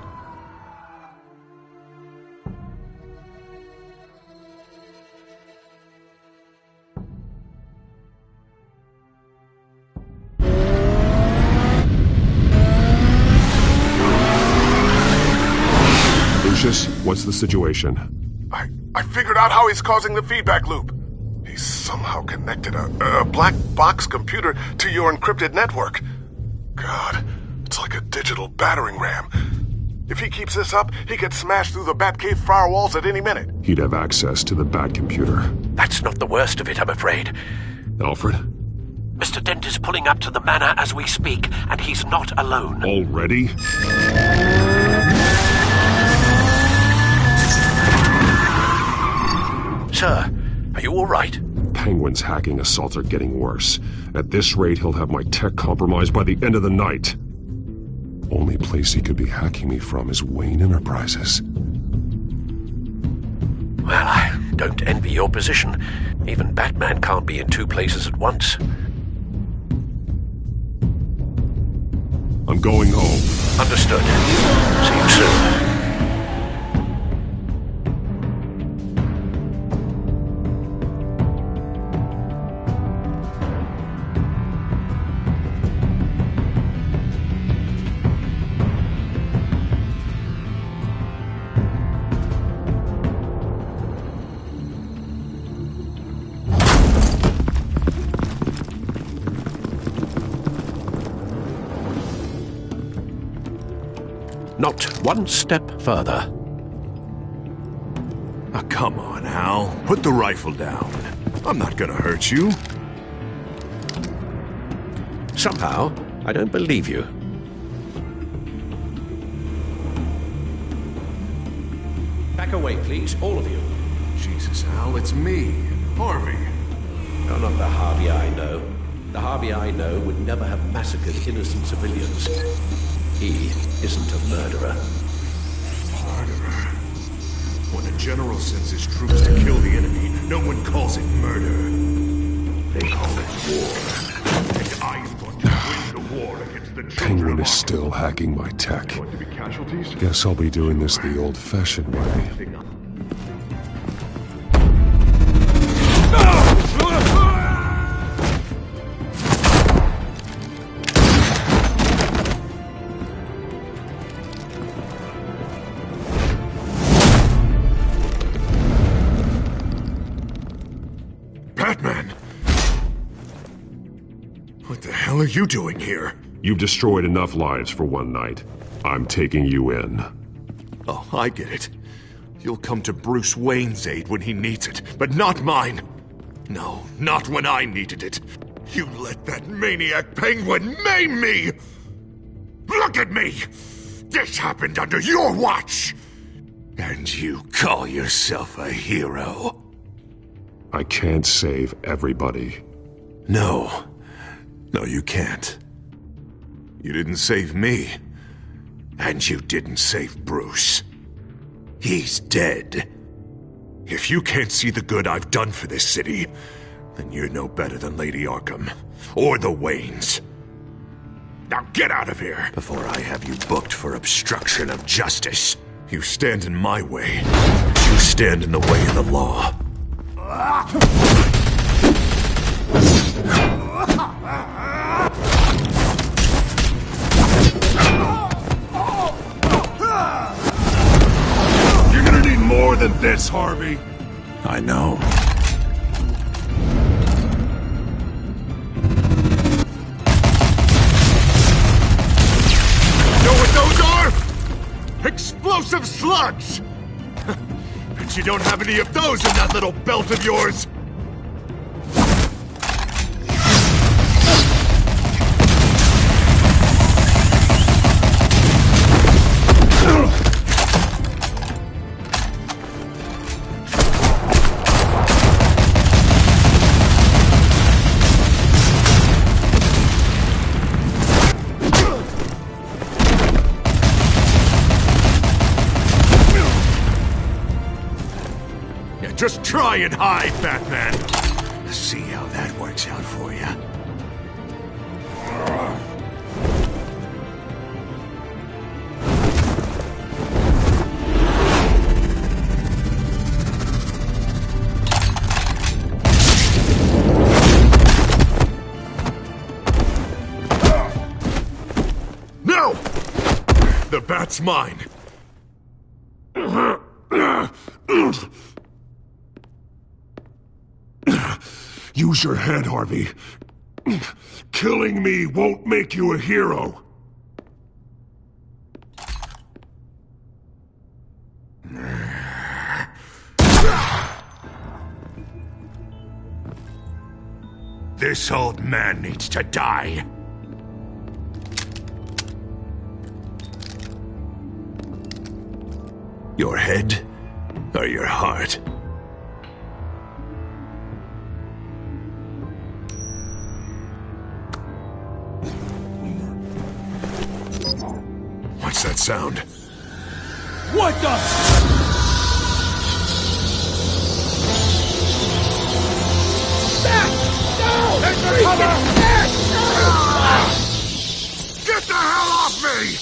Lucius, what's the situation? I figured out how he's causing the feedback loop. He's somehow connected a black box computer to your encrypted network. God, it's like a digital battering ram. If he keeps this up, he could smash through the Batcave firewalls at any minute. He'd have access to the Bat computer. That's not the worst of it, I'm afraid. Alfred? Mr. Dent is pulling up to the manor as we speak, and he's not alone. Already? Sir, are you all right? Penguin's hacking assaults are getting worse. At this rate, he'll have my tech compromised by the end of the night. Only place he could be hacking me from is Wayne Enterprises. Well, I don't envy your position. Even Batman can't be in two places at once. I'm going home. Understood. See you soon. Not one step further. come on, Hal. Put the rifle down. I'm not gonna hurt you. Somehow, I don't believe you. Back away, please, all of you. Jesus, Hal, it's me, Harvey. You're not the Harvey I know. The Harvey I know would never have massacred innocent civilians. He isn't a murderer. Murderer? When a general sends his troops to kill the enemy, no one calls it murder. They call it war. And I'm going to win the war against the children Penguin of is still Arkham. hacking my tech. Going to be casualties? Guess I'll be doing this the old-fashioned way. Batman! What the hell are you doing here? You've destroyed enough lives for one night. I'm taking you in. Oh, I get it. You'll come to Bruce Wayne's aid when he needs it, but not mine. No, not when I needed it. You let that maniac Penguin maim me! Look at me! This happened under your watch! And you call yourself a hero? I can't save everybody. No. No, you can't. You didn't save me. And you didn't save Bruce. He's dead. If you can't see the good I've done for this city, then you're no better than Lady Arkham. Or the Waynes. Now get out of here before I have you booked for obstruction of justice. You stand in my way. You stand in the way of the law. You're gonna need more than this, Harvey. I know. Know what those are? Explosive slugs! Bet you don't have any of those in that little belt of yours! Just try and hide, Batman. See how that works out for you. No! The bat's mine. Use your head, Harvey. Killing me won't make you a hero. This old man needs to die. Your head or your heart? What's that sound? What the? Get the hell off me!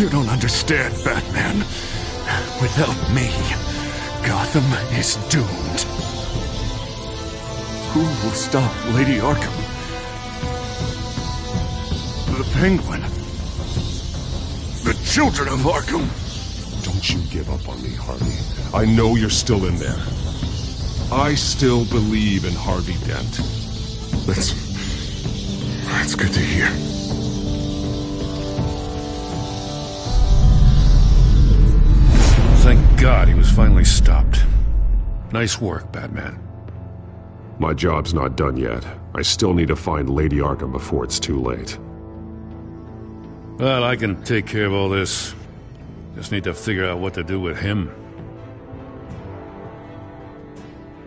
You don't understand, Batman. Without me, Gotham is doomed. Who will stop Lady Arkham? The Penguin. The children of Arkham. Don't you give up on me, Harvey. I know you're still in there. I still believe in Harvey Dent. That's good to hear. Thank God he was finally stopped. Nice work, Batman. My job's not done yet. I still need to find Lady Arkham before it's too late. Well, I can take care of all this. Just need to figure out what to do with him.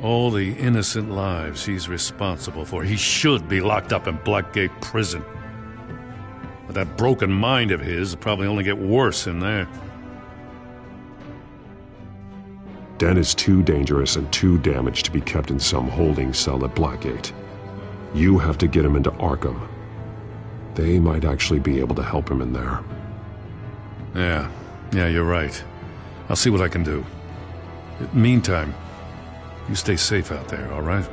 All the innocent lives he's responsible for. He should be locked up in Blackgate Prison. But that broken mind of his will probably only get worse in there. Dent is too dangerous and too damaged to be kept in some holding cell at Blackgate. You have to get him into Arkham. They might actually be able to help him in there. Yeah, you're right. I'll see what I can do. Meantime, you stay safe out there, all right?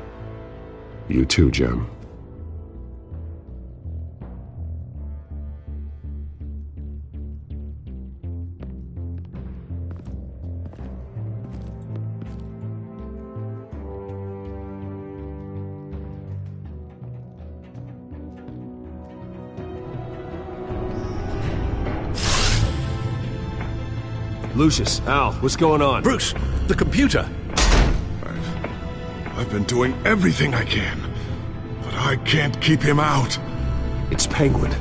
You too, Jim. Lucius, Al, what's going on? Bruce, the computer! I've been doing everything I can, but I can't keep him out. It's Penguin.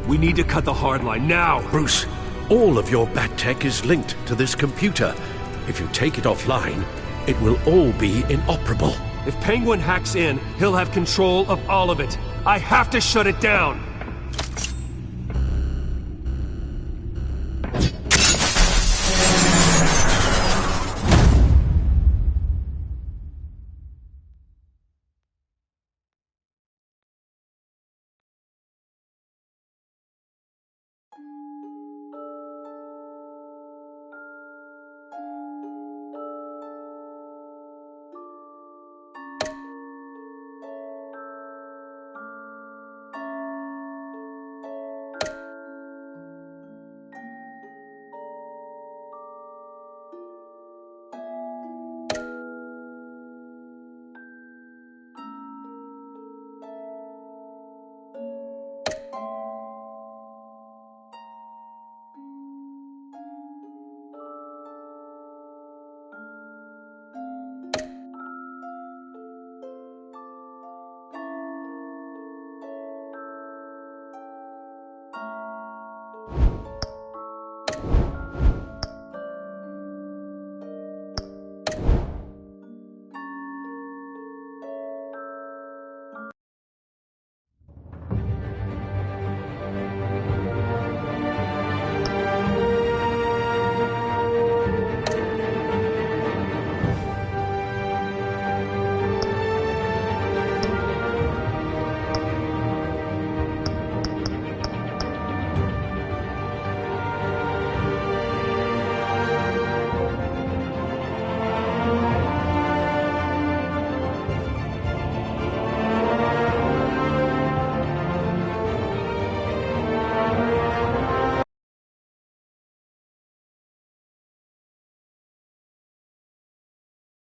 We need to cut the hard line now! Bruce, all of your bat tech is linked to this computer. If you take it offline, it will all be inoperable. If Penguin hacks in, he'll have control of all of it. I have to shut it down!